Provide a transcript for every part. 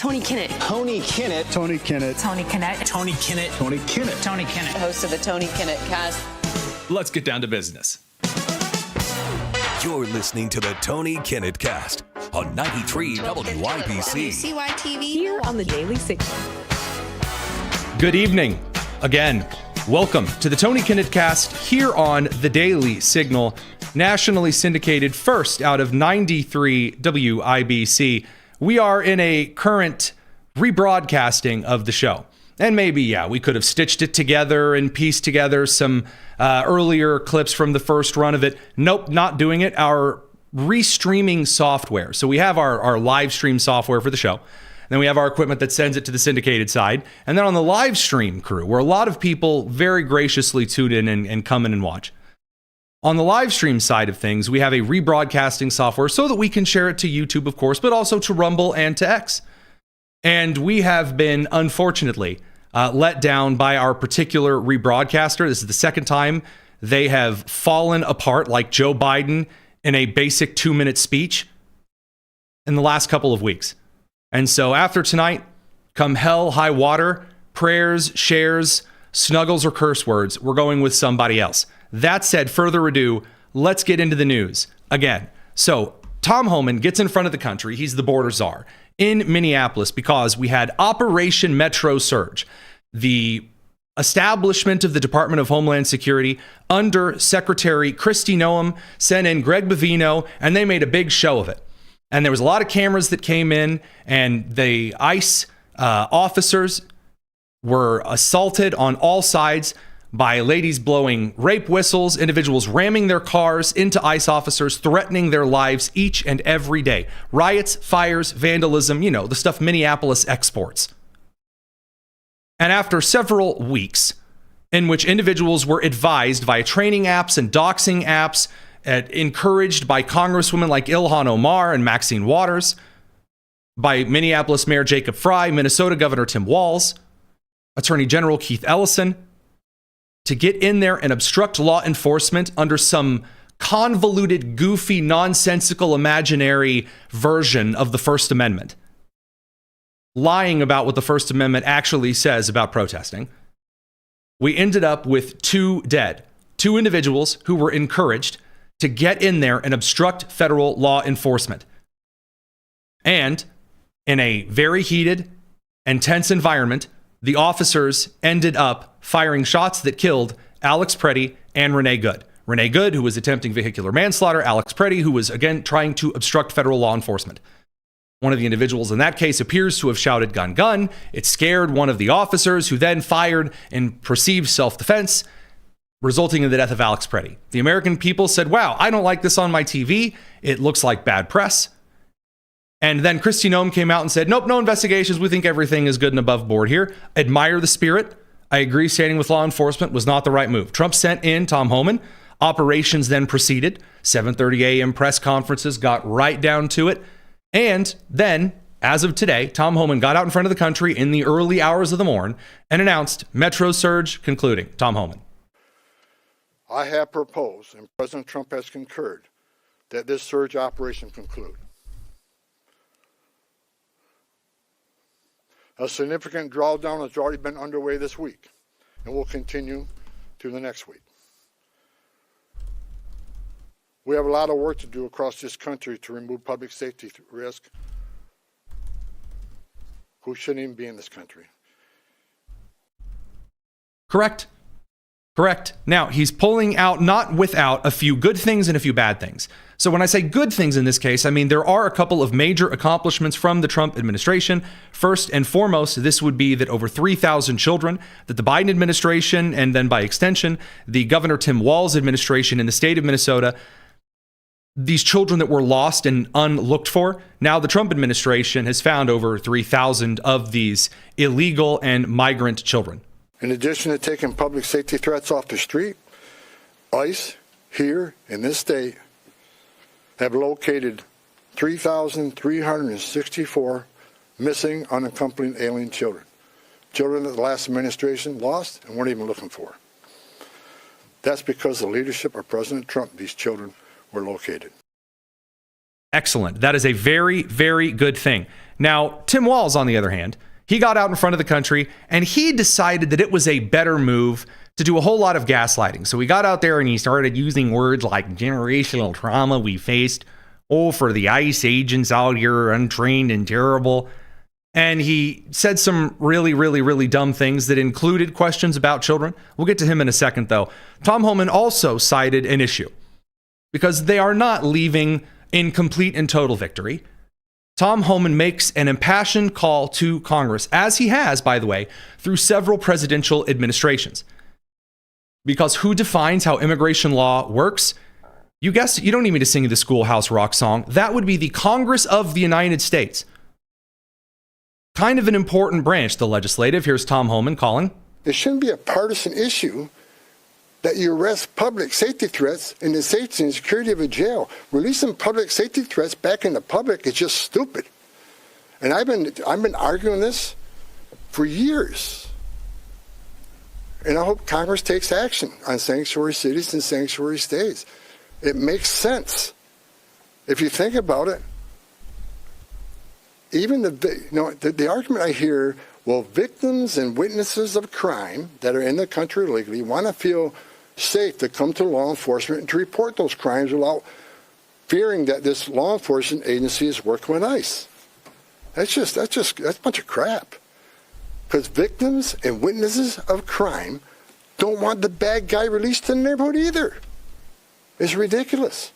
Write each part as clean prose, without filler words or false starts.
Tony Kinnett. Tony Kinnett. Tony Kinnett. Tony Kinnett. Tony Kinnett. Tony Kinnett. Tony Kinnett. Host of the Tony Kinnett Cast. Let's get down to business. You're listening to the Tony Kinnett Cast on 93 WYPC. CYTV. Here on the Daily Signal. Good evening. Again, welcome to the Tony Kinnett Cast here on the Daily Signal, nationally syndicated first out of 93 WIBC. We are in a current rebroadcasting of the show. And maybe, we could have stitched it together and pieced together some earlier clips from the first run of it. Nope, not doing it. Our restreaming software. So we have our live stream software for the show. Then we have our equipment that sends it to the syndicated side. And then on the live stream crew, where a lot of people very graciously tune in and come in and watch. On the live stream side of things, we have a rebroadcasting software so that we can share it to YouTube, of course, but also to Rumble and to X. And we have been, unfortunately, let down by our particular rebroadcaster. This is the second time they have fallen apart like Joe Biden in a basic 2-minute speech in the last couple of weeks. And so after tonight, come hell, high water, prayers, shares, snuggles, or curse words, we're going with somebody else. That said, further ado, let's get into the news again. So Tom Homan gets in front of the country. He's the border czar in Minneapolis because we had Operation Metro Surge, the establishment of the Department of Homeland Security under Secretary Kristi Noem sent in Greg Bovino, and they made a big show of it. And there was a lot of cameras that came in, and the ICE officers were assaulted on all sides by ladies blowing rape whistles, individuals ramming their cars into ICE officers, threatening their lives each and every day. Riots, fires, vandalism, the stuff Minneapolis exports. And after several weeks in which individuals were advised via training apps and doxing apps, encouraged by congresswomen like Ilhan Omar and Maxine Waters, by Minneapolis Mayor Jacob Frey, Minnesota Governor Tim Walz, Attorney General Keith Ellison, to get in there and obstruct law enforcement under some convoluted, goofy, nonsensical, imaginary version of the First Amendment, lying about what the First Amendment actually says about protesting. We ended up with 2 dead, 2 individuals who were encouraged to get in there and obstruct federal law enforcement. And in a very heated and tense environment, the officers ended up firing shots that killed Alex Preddy and Renee Good. Renee Good, who was attempting vehicular manslaughter, Alex Preddy, who was, again, trying to obstruct federal law enforcement. One of the individuals in that case appears to have shouted, "Gun, gun." It scared one of the officers, who then fired in perceived self-defense, resulting in the death of Alex Preddy. The American people said, "Wow, I don't like this on my TV. It looks like bad press." And then Kristi Noem came out and said, "Nope, no investigations. We think everything is good and above board here. Admire the spirit. I agree standing with law enforcement was not the right move." Trump sent in Tom Homan. Operations then proceeded. 7:30 a.m. press conferences got right down to it. And then, as of today, Tom Homan got out in front of the country in the early hours of the morn and announced Metro Surge concluding. Tom Homan. I have proposed, and President Trump has concurred, that this surge operation conclude. A significant drawdown has already been underway this week and will continue to the next week. We have a lot of work to do across this country to remove public safety risk who shouldn't even be in this country. Correct. Now, he's pulling out not without a few good things and a few bad things. So when I say good things in this case, I mean there are a couple of major accomplishments from the Trump administration. First and foremost, this would be that over 3,000 children that the Biden administration, and then by extension, the Governor Tim Walz administration in the state of Minnesota, these children that were lost and unlooked for, now the Trump administration has found over 3,000 of these illegal and migrant children. In addition to taking public safety threats off the street, ICE here in this state have located 3,364 missing unaccompanied alien children. Children that the last administration lost and weren't even looking for. That's because of the leadership of President Trump, these children were located. Excellent. That is a very, very good thing. Now, Tim Walz, on the other hand, he got out in front of the country and he decided that it was a better move to do a whole lot of gaslighting. So he got out there and he started using words like generational trauma we faced. Oh, for the ICE agents out here, untrained and terrible. And he said some really, really, really dumb things that included questions about children. We'll get to him in a second, though. Tom Homan also cited an issue because they are not leaving in complete and total victory. Tom Homan makes an impassioned call to Congress, as he has, by the way, through several presidential administrations. Because who defines how immigration law works? You guessed it, you don't need me to sing the Schoolhouse Rock song. That would be the Congress of the United States. Kind of an important branch, the legislative. Here's Tom Homan calling. It shouldn't be a partisan issue that you arrest public safety threats in the safety and security of a jail. Releasing public safety threats back in the public is just stupid. And I've been arguing this for years. And I hope Congress takes action on sanctuary cities and sanctuary states. It makes sense. If you think about it, even the argument I hear, well, victims and witnesses of crime that are in the country illegally want to feel safe to come to law enforcement and to report those crimes without fearing that this law enforcement agency is working with ICE. That's a bunch of crap. Because victims and witnesses of crime don't want the bad guy released to the neighborhood either. It's ridiculous.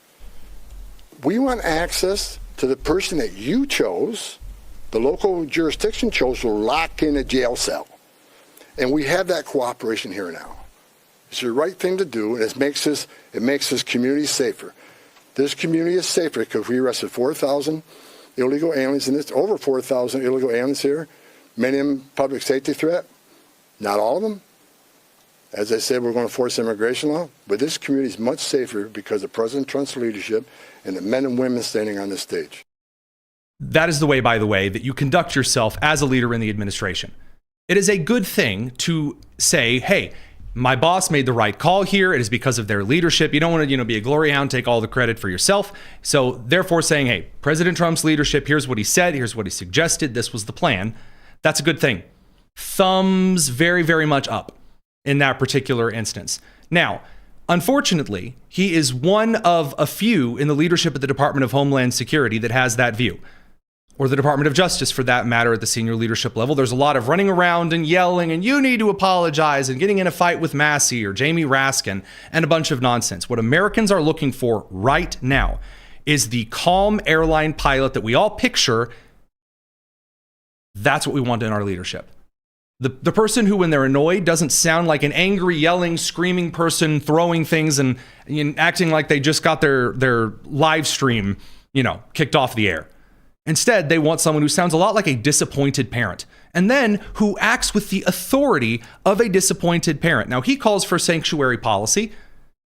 We want access to the person that you chose, the local jurisdiction chose, to lock in a jail cell. And we have that cooperation here now. It's the right thing to do, and it makes this community safer. This community is safer because we arrested 4,000 illegal aliens in this, over 4,000 illegal aliens here, many of them public safety threat, not all of them. As I said, we're going to force immigration law, but this community is much safer because of President Trump's leadership and the men and women standing on this stage. That is the way, by the way, that you conduct yourself as a leader in the administration. It is a good thing to say, hey, my boss made the right call here. It is because of their leadership. You don't want to, be a glory hound, take all the credit for yourself. So therefore saying, hey, President Trump's leadership, here's what he said, here's what he suggested, this was the plan. That's a good thing. Thumbs very, very much up in that particular instance. Now, unfortunately, he is one of a few in the leadership of the Department of Homeland Security that has that view. Or the Department of Justice, for that matter, at the senior leadership level. There's a lot of running around and yelling, and you need to apologize, and getting in a fight with Massey or Jamie Raskin, and a bunch of nonsense. What Americans are looking for right now is the calm airline pilot that we all picture. That's what we want in our leadership. The person who, when they're annoyed, doesn't sound like an angry, yelling, screaming person throwing things and acting like they just got their live stream, kicked off the air. Instead, they want someone who sounds a lot like a disappointed parent, and then who acts with the authority of a disappointed parent. Now, he calls for sanctuary policy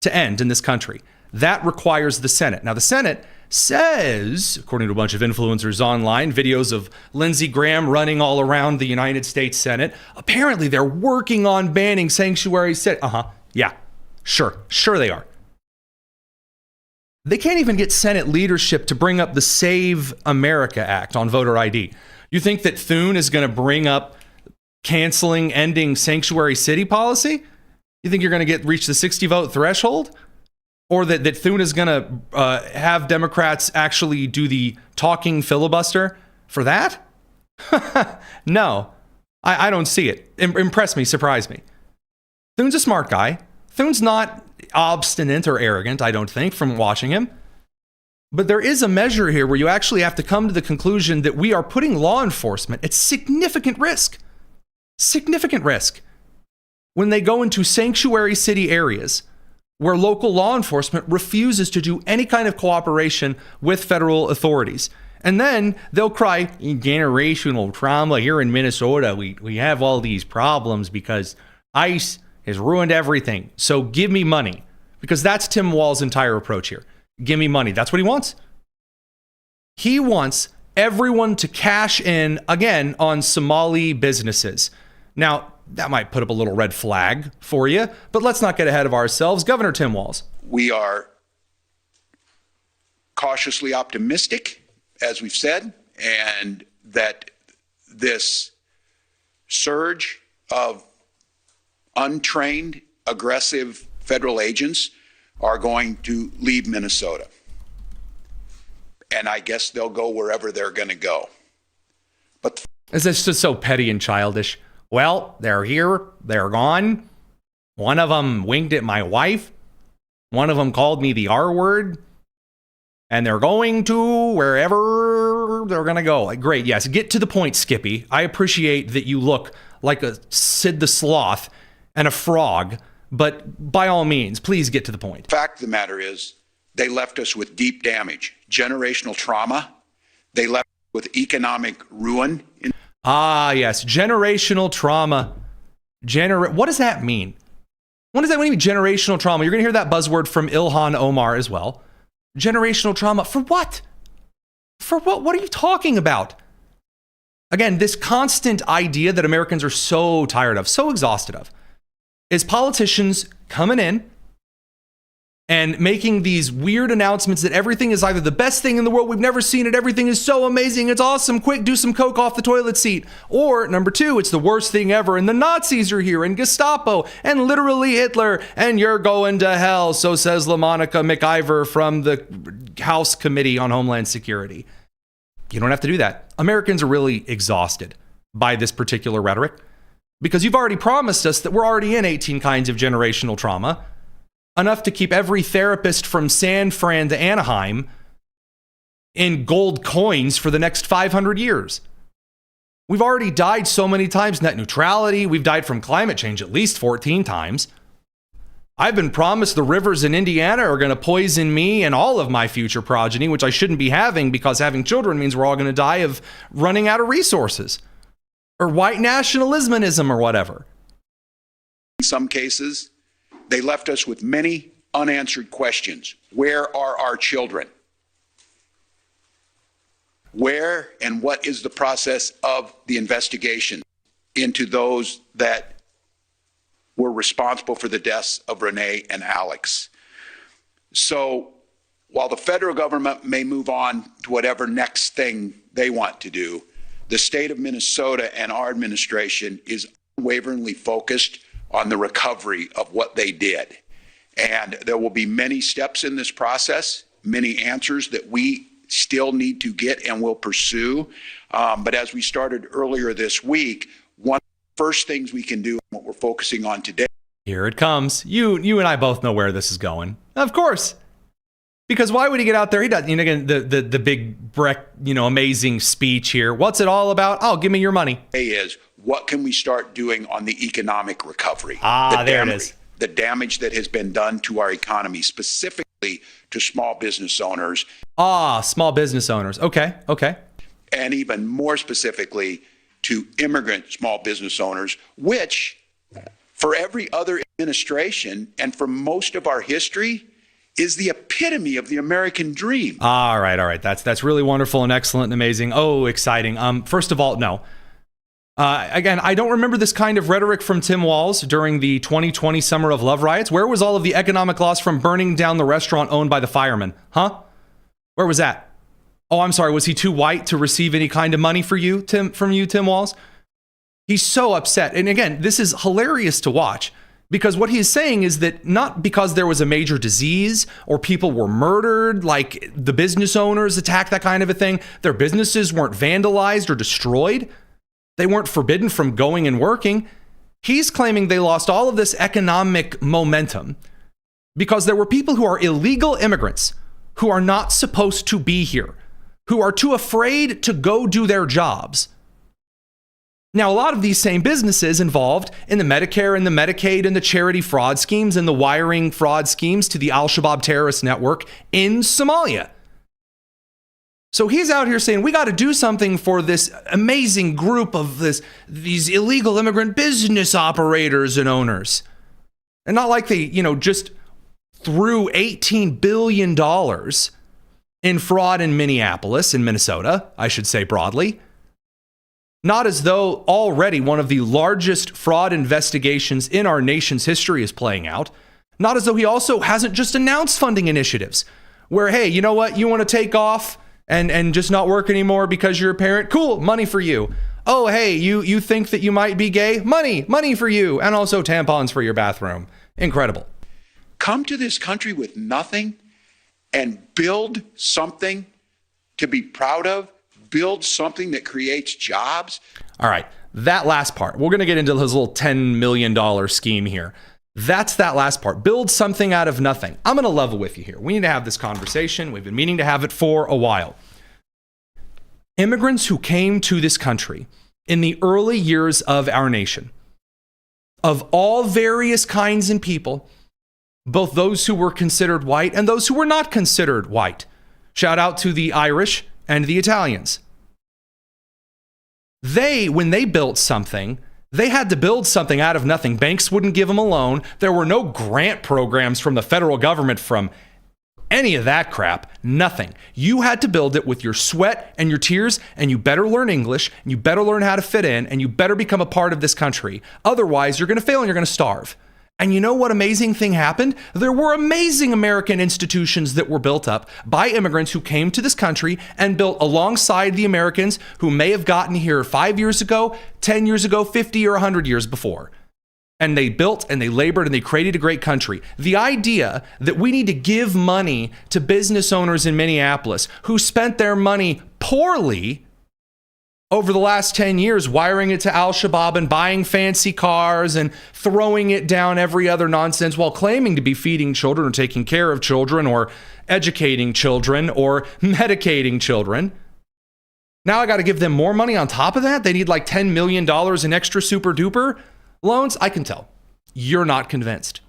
to end in this country. That requires the Senate. Now, the Senate says, according to a bunch of influencers online, videos of Lindsey Graham running all around the United States Senate, apparently they're working on banning sanctuary cities. Yeah, sure they are. They can't even get Senate leadership to bring up the Save America Act on voter ID. You think that Thune is going to bring up ending sanctuary city policy? You think you're going to reach the 60 vote threshold? Or that Thune is going to have Democrats actually do the talking filibuster for that? No, I don't see it. Impress me, surprise me. Thune's a smart guy. Thune's not obstinate or arrogant, I don't think, from watching him. But there is a measure here where you actually have to come to the conclusion that we are putting law enforcement at significant risk. Significant risk. When they go into sanctuary city areas where local law enforcement refuses to do any kind of cooperation with federal authorities. And then they'll cry, generational trauma here in Minnesota. We have all these problems because ICE has ruined everything. So give me money. Because that's Tim Walz's entire approach here. Give me money. That's what he wants. He wants everyone to cash in, again, on Somali businesses. Now, that might put up a little red flag for you, but let's not get ahead of ourselves. Governor Tim Walz. We are cautiously optimistic, as we've said, and that this surge of untrained, aggressive federal agents are going to leave Minnesota. And I guess they'll go wherever they're going to go. But is this just so petty and childish? Well, they're here, they're gone. One of them winked at my wife. One of them called me the R word. And they're going to wherever they're going to go. Like, great, yes, get to the point, Skippy. I appreciate that you look like a Sid the Sloth and a frog, but by all means, please get to the point. The fact of the matter is, they left us with deep damage, generational trauma. They left us with economic ruin. Ah, yes, generational trauma. What does that mean? What does that mean, generational trauma? You're going to hear that buzzword from Ilhan Omar as well. Generational trauma. For what? For what? What are you talking about? Again, this constant idea that Americans are so tired of, so exhausted of, is politicians coming in and making these weird announcements that everything is either the best thing in the world, we've never seen it, everything is so amazing, it's awesome, quick, do some coke off the toilet seat. Or, number two, it's the worst thing ever, and the Nazis are here, and Gestapo, and literally Hitler, and you're going to hell, so says LaMonica McIver from the House Committee on Homeland Security. You don't have to do that. Americans are really exhausted by this particular rhetoric, because you've already promised us that we're already in 18 kinds of generational trauma, enough to keep every therapist from San Fran to Anaheim in gold coins for the next 500 years. We've already died so many times, net neutrality. We've died from climate change at least 14 times. I've been promised the rivers in Indiana are going to poison me and all of my future progeny, which I shouldn't be having because having children means we're all going to die of running out of resources. Or white nationalism or whatever. In some cases, they left us with many unanswered questions. Where are our children? Where and what is the process of the investigation into those that were responsible for the deaths of Renee and Alex? So while the federal government may move on to whatever next thing they want to do, the state of Minnesota and our administration is unwaveringly focused on the recovery of what they did. And there will be many steps in this process, many answers that we still need to get and will pursue. But as we started earlier this week, one of the first things we can do, and what we're focusing on today. Here it comes. You and I both know where this is going. Of course. Because why would he get out there? He does, again, the big, amazing speech here. What's it all about? Oh, give me your money. Is what can we start doing on the economic recovery? There it is. The damage that has been done to our economy, specifically to small business owners. Small business owners. Okay. And even more specifically to immigrant small business owners, which for every other administration and for most of our history is the epitome of the American dream. All right. That's really wonderful and excellent and amazing. Oh, exciting. First of all, no. Again, I don't remember this kind of rhetoric from Tim Walz during the 2020 Summer of Love riots. Where was all of the economic loss from burning down the restaurant owned by the firemen? Huh? Where was that? Oh, I'm sorry. Was he too white to receive any kind of money from you, Tim Walz? He's so upset. And again, this is hilarious to watch because what he's saying is that not because there was a major disease or people were murdered, like the business owners attacked, that kind of a thing, their businesses weren't vandalized or destroyed. They weren't forbidden from going and working. He's claiming they lost all of this economic momentum because there were people who are illegal immigrants who are not supposed to be here, who are too afraid to go do their jobs. Now, a lot of these same businesses involved in the Medicare and the Medicaid and the charity fraud schemes and the wiring fraud schemes to the Al-Shabaab terrorist network in Somalia. So he's out here saying, we got to do something for this amazing group of these illegal immigrant business operators and owners. And not like they, just threw $18 billion in fraud in Minneapolis, in Minnesota, I should say broadly. Not as though already one of the largest fraud investigations in our nation's history is playing out. Not as though he also hasn't just announced funding initiatives. where, hey, you know what? You want to take off and just not work anymore because you're a parent? Cool, money for you. Oh, hey, you think that you might be gay? Money for you. And also tampons for your bathroom. Incredible. Come to this country with nothing and build something to be proud of, build something that creates jobs. All right, that last part. We're going to get into his little $10 million scheme here. That's that last part. Build something out of nothing. I'm going to level with you here. We need to have this conversation. We've been meaning to have it for a while. Immigrants who came to this country in the early years of our nation, of all various kinds and people, both those who were considered white and those who were not considered white. Shout out to the Irish and the Italians. When they built something, they had to build something out of nothing. Banks wouldn't give them a loan. There were no grant programs from the federal government from any of that crap. Nothing. You had to build it with your sweat and your tears, and you better learn English, and you better learn how to fit in, and you better become a part of this country. Otherwise, you're going to fail and you're going to starve. And you know what amazing thing happened? There were amazing American institutions that were built up by immigrants who came to this country and built alongside the Americans who may have gotten here 5 years ago, 10 years ago, 50 or 100 years before. And they built and they labored and they created a great country. The idea that we need to give money to business owners in Minneapolis who spent their money poorly over the last 10 years, wiring it to Al-Shabaab and buying fancy cars and throwing it down every other nonsense while claiming to be feeding children or taking care of children or educating children or medicating children. Now I got to give them more money on top of that? They need like $10 million in extra super duper loans? I can tell. You're not convinced.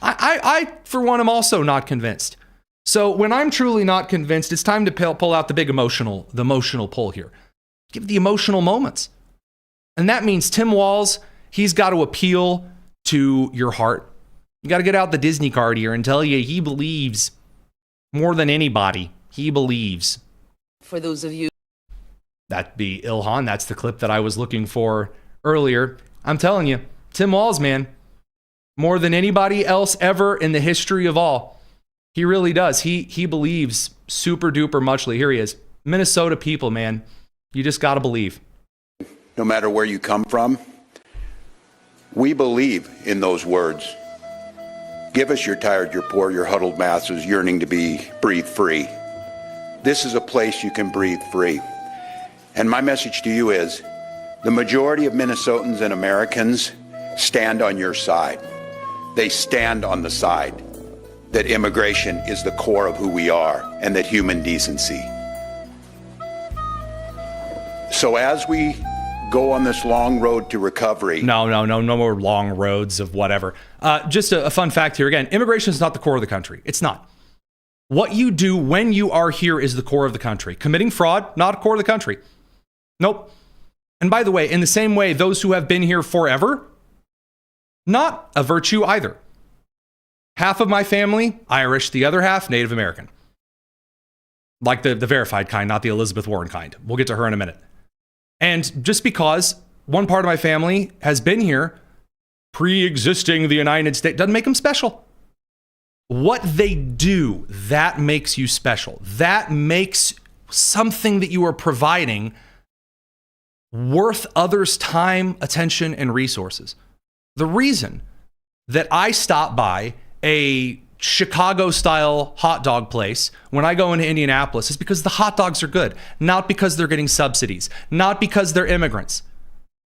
I for one, am also not convinced. So when I'm truly not convinced, it's time to pull out the emotional pull here. Give the emotional moments. And that means Tim Walz, he's got to appeal to your heart. You got to get out the Disney card here and tell you he believes more than anybody. He believes. For those of you. That'd be Ilhan. That's the clip that I was looking for earlier. I'm telling you, Tim Walz, man, more than anybody else ever in the history of all. He really does. He believes super duper muchly. Here he is. Minnesota people, man. You just got to believe. No matter where you come from, we believe in those words. Give us your tired, your poor, your huddled masses yearning to be breathe free. This is a place you can breathe free. And my message to you is, the majority of Minnesotans and Americans stand on your side. They stand on the side that immigration is the core of who we are and that human decency. So as we go on this long road to recovery. No more long roads of whatever. Just a fun fact here again, immigration is not the core of the country. It's not. What you do when you are here is the core of the country. Committing fraud, not a core of the country. Nope. And by the way, in the same way, those who have been here forever, not a virtue either. Half of my family, Irish, the other half, Native American. Like the verified kind, not the Elizabeth Warren kind. We'll get to her in a minute. And just because one part of my family has been here pre-existing the United States doesn't make them special. What they do, that makes you special. That makes something that you are providing worth others' time, attention, and resources. The reason that I stop by a Chicago-style hot dog place when I go into Indianapolis is because the hot dogs are good, not because they're getting subsidies, not because they're immigrants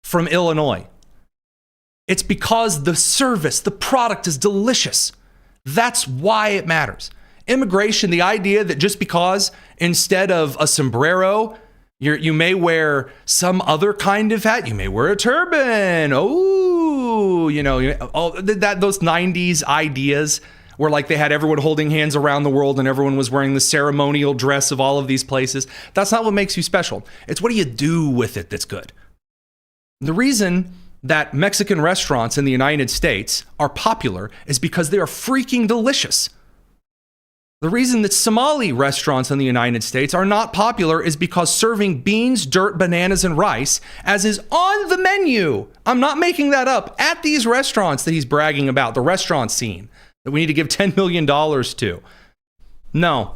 from Illinois. It's because the service, the product is delicious. That's why it matters. Immigration, the idea that just because instead of a sombrero, you may wear some other kind of hat, you may wear a turban. Oh, those 90s ideas where like they had everyone holding hands around the world and everyone was wearing the ceremonial dress of all of these places. That's not what makes you special. It's what do you do with it that's good. The reason that Mexican restaurants in the United States are popular is because they are freaking delicious. The reason that Somali restaurants in the United States are not popular is because serving beans, dirt, bananas, and rice, as is on the menu, I'm not making that up, at these restaurants that he's bragging about, the restaurant scene that we need to give $10 million to. No,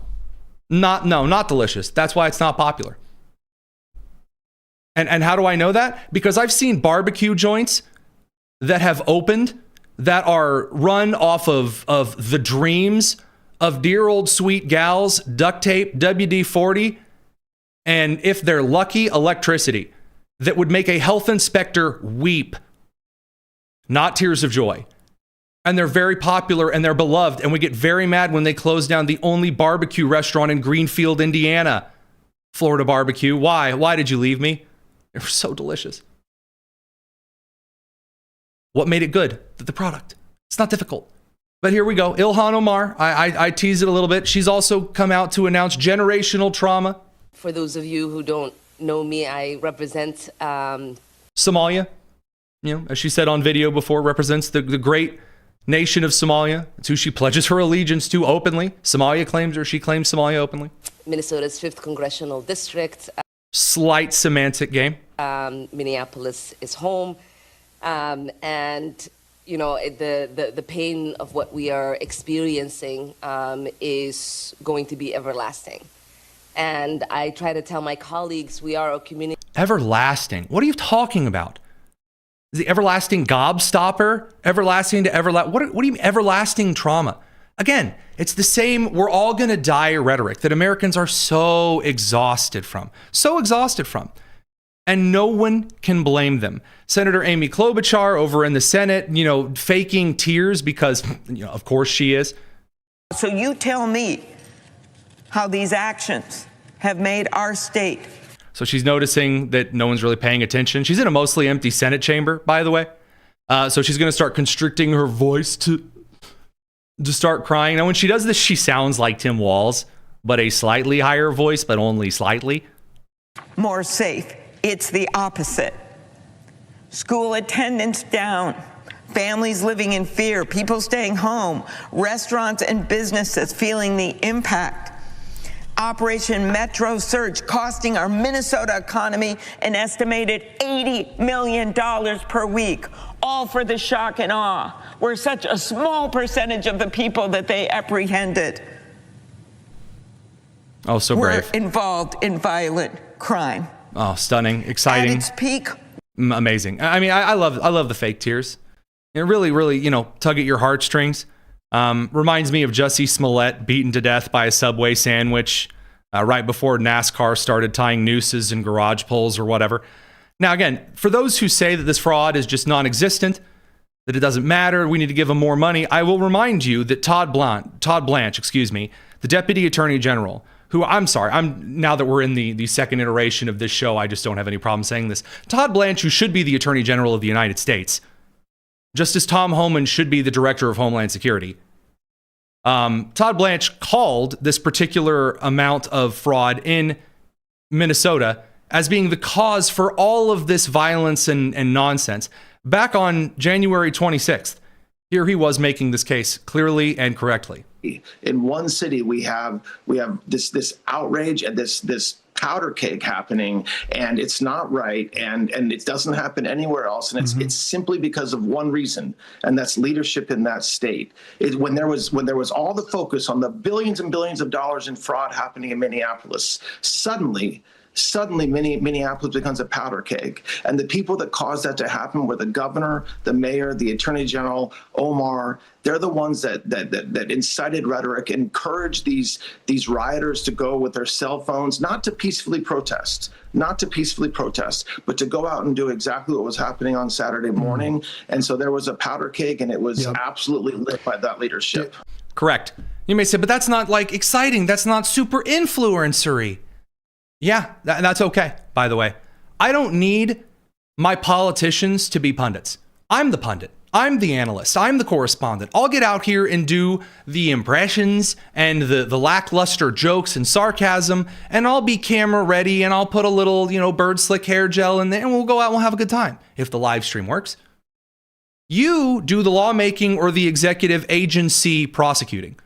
Not delicious. That's why it's not popular. And how do I know that? Because I've seen barbecue joints that have opened that are run off of the dreams of dear old sweet gals, duct tape, WD-40, and if they're lucky, electricity that would make a health inspector weep. Not tears of joy. And they're very popular and they're beloved. And we get very mad when they close down the only barbecue restaurant in Greenfield, Indiana. Florida barbecue. Why? Why did you leave me? They were so delicious. What made it good? The product. It's not difficult. But here we go. Ilhan Omar. I teased it a little bit. She's also come out to announce generational trauma. For those of you who don't know me, I represent Somalia. You know, as she said on video before, represents the great nation of Somalia. It's who she pledges her allegiance to openly. Somalia claims her. She claims Somalia openly. Minnesota's 5th Congressional District. Slight semantic game. Minneapolis is home. And, you know, the pain of what we are experiencing is going to be everlasting. And I try to tell my colleagues we are a community. Everlasting? What are you talking about? Is the everlasting gobstopper? Everlasting to everlasting? What do you mean everlasting trauma? Again, it's the same we're all going to die rhetoric that Americans are so exhausted from. So exhausted from. And no one can blame them. Senator Amy Klobuchar over in the Senate, you know, faking tears because, you know, of course she is. So you tell me how these actions have made our state. So she's noticing that no one's really paying attention. She's in a mostly empty Senate chamber, by the way. So she's going to start constricting her voice to start crying. Now, when she does this, she sounds like Tim Walz, but a slightly higher voice, but only slightly. More safe. It's the opposite. School attendance down. Families living in fear. People staying home. Restaurants and businesses feeling the impact. Operation Metro Surge costing our Minnesota economy an estimated $80 million per week, all for the shock and awe. We're such a small percentage of the people that they apprehended. Oh, so brave. We're involved in violent crime. Oh, stunning, exciting. At its peak. Amazing. I mean, I love the fake tears. It really, really, you know, tug at your heartstrings. Reminds me of Jussie Smollett beaten to death by a Subway sandwich right before NASCAR started tying nooses and garage poles or whatever. Now, again, for those who say that this fraud is just non-existent, that it doesn't matter, we need to give them more money, I will remind you that Todd Blanche, the Deputy Attorney General, who now that we're in the second iteration of this show, I just don't have any problem saying this. Todd Blanche, who should be the Attorney General of the United States, just as Tom Homan should be the Director of Homeland Security. Todd Blanche called this particular amount of fraud in Minnesota as being the cause for all of this violence and nonsense. Back on January 26th, here he was making this case clearly and correctly. In one city, we have this outrage and this powder keg happening, and it's not right, and it doesn't happen anywhere else, and it's simply because of one reason, and that's leadership in that state. When there was all the focus on the billions and billions of dollars in fraud happening in Minneapolis, suddenly Minneapolis becomes a powder keg. And the people that caused that to happen were the governor, the mayor, the attorney general, Omar. They're the ones that incited rhetoric, encouraged these rioters to go with their cell phones, not to peacefully protest, but to go out and do exactly what was happening on Saturday morning. And so there was a powder keg, and it was absolutely lit by that leadership. Correct. You may say, but that's not like exciting. That's not super influencery. Yeah, that's okay, by the way. I don't need my politicians to be pundits. I'm the pundit. I'm the analyst. I'm the correspondent. I'll get out here and do the impressions and the lackluster jokes and sarcasm, and I'll be camera ready, and I'll put a little, bird slick hair gel in there, and we'll go out and we'll have a good time if the live stream works. You do the lawmaking or the executive agency prosecuting.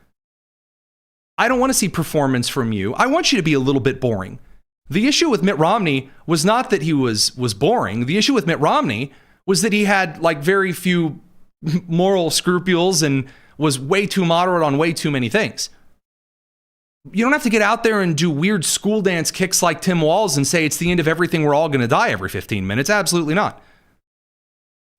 I don't want to see performance from you. I want you to be a little bit boring. The issue with Mitt Romney was not that he was boring. The issue with Mitt Romney was that he had very few moral scruples and was way too moderate on way too many things. You don't have to get out there and do weird school dance kicks like Tim Walz and say it's the end of everything, we're all going to die every 15 minutes. Absolutely not.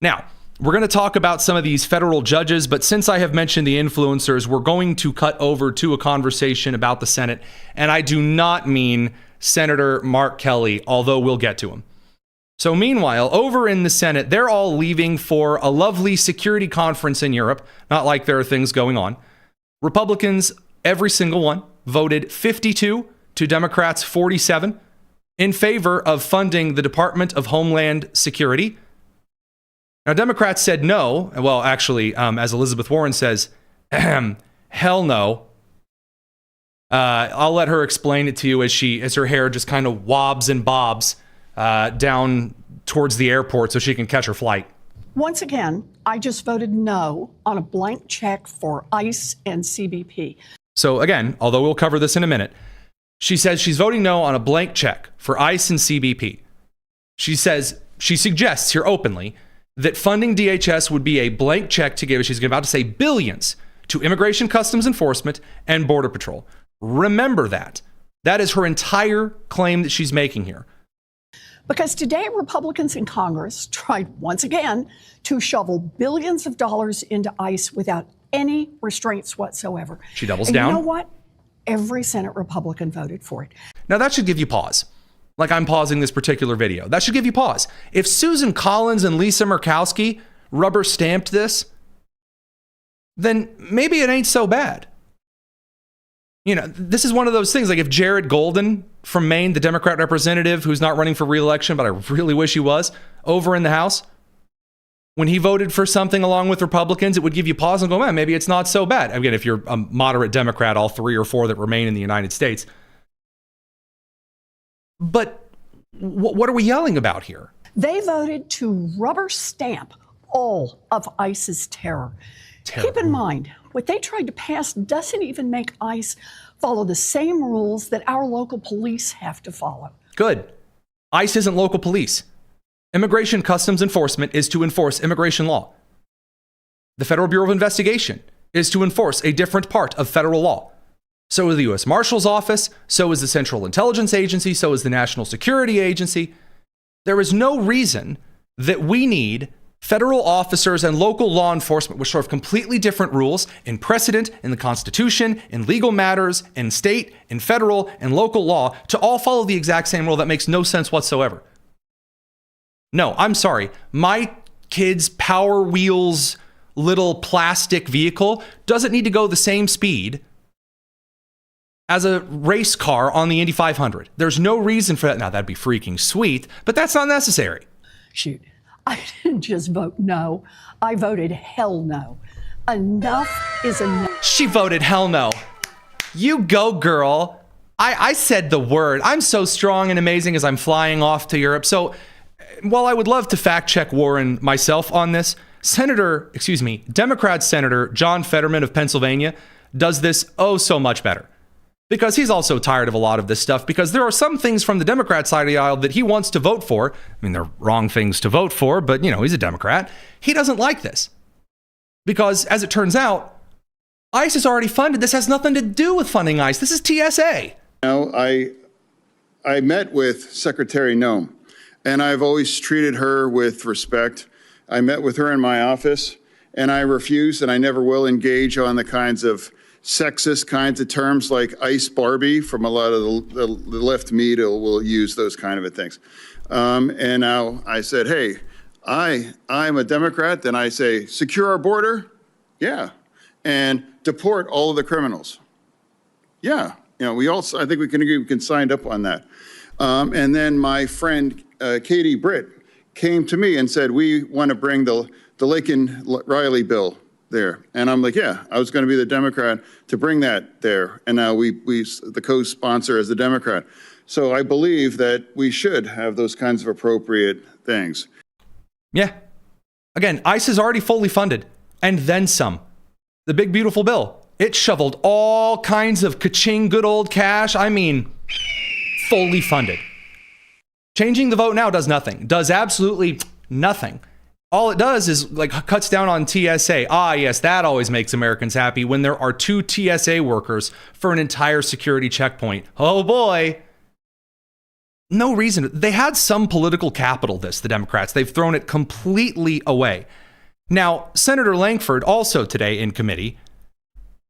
Now, we're going to talk about some of these federal judges, but since I have mentioned the influencers, we're going to cut over to a conversation about the Senate, and I do not mean Senator Mark Kelly, although we'll get to him. So meanwhile, over in the Senate, they're all leaving for a lovely security conference in Europe, not like there are things going on. Republicans, every single one, voted 52 to Democrats 47 in favor of funding the Department of Homeland Security. Now, Democrats said no. Well, actually, as Elizabeth Warren says, hell no. I'll let her explain it to you as her hair just kind of wobs and bobs down towards the airport so she can catch her flight. Once again, I just voted no on a blank check for ICE and CBP. So again, although we'll cover this in a minute, she says she's voting no on a blank check for ICE and CBP. She suggests here openly that funding DHS would be a blank check to give, she's about to say billions, to Immigration Customs Enforcement and Border Patrol. Remember that. That is her entire claim that she's making here. Because today, Republicans in Congress tried once again to shovel billions of dollars into ICE without any restraints whatsoever. She doubles and down. You know what? Every Senate Republican voted for it. Now that should give you pause. Like I'm pausing this particular video. That should give you pause. If Susan Collins and Lisa Murkowski rubber stamped this, then maybe it ain't so bad. You know, this is one of those things, like if Jared Golden from Maine, the Democrat representative who's not running for re-election, but I really wish he was, over in the House, when he voted for something along with Republicans, it would give you pause and go, man, maybe it's not so bad. Again, if you're a moderate Democrat, all 3 or 4 that remain in the United States. But what are we yelling about here? They voted to rubber stamp all of ICE's terror. Keep in mind, what they tried to pass doesn't even make ICE follow the same rules that our local police have to follow. Good. ICE isn't local police. Immigration Customs Enforcement is to enforce immigration law. The Federal Bureau of Investigation is to enforce a different part of federal law. So is the U.S. Marshal's Office, so is the Central Intelligence Agency, so is the National Security Agency. There is no reason that we need federal officers and local law enforcement, which serve completely different rules in precedent, in the Constitution, in legal matters, in state, in federal, and local law, to all follow the exact same rule. That makes no sense whatsoever. No, I'm sorry. My kid's Power Wheels little plastic vehicle doesn't need to go the same speed as a race car on the Indy 500. There's no reason for that. Now, that'd be freaking sweet, but that's not necessary. Shoot, I didn't just vote no. I voted hell no. Enough is enough. She voted hell no. You go, girl. I said the word. I'm so strong and amazing as I'm flying off to Europe. So while I would love to fact check Warren myself on this, Democrat Senator John Fetterman of Pennsylvania does this oh so much better. Because he's also tired of a lot of this stuff, because there are some things from the Democrat side of the aisle that he wants to vote for. I mean, they're wrong things to vote for, but, you know, he's a Democrat. He doesn't like this. Because, as it turns out, ICE is already funded. This has nothing to do with funding ICE. This is TSA. Now, I met with Secretary Noem, and I've always treated her with respect. I met with her in my office, and I refuse, and I never will engage on the kinds of sexist kinds of terms like ICE Barbie from a lot of the left media will use those kind of things. And now I said, hey, I'm a Democrat. Then I say, secure our border. Yeah. And deport all of the criminals. Yeah. You know, I think we can sign up on that. And then my friend, Katie Britt, came to me and said, we want to bring the Lakin Riley bill there. And I'm like, yeah, I was going to be the Democrat to bring that there. And now we the co-sponsor as the Democrat. So I believe that we should have those kinds of appropriate things. Yeah. Again, ICE is already fully funded, and then some. The big, beautiful bill. It shoveled all kinds of ka-ching good old cash. I mean, fully funded. Changing the vote now does nothing. Does absolutely nothing. all it does is like cuts down on TSA. Ah, yes, that always makes Americans happy when there are 2 TSA workers for an entire security checkpoint. Oh boy. No reason. They had some political capital, the Democrats. They've thrown it completely away. Now, Senator Lankford, also today in committee,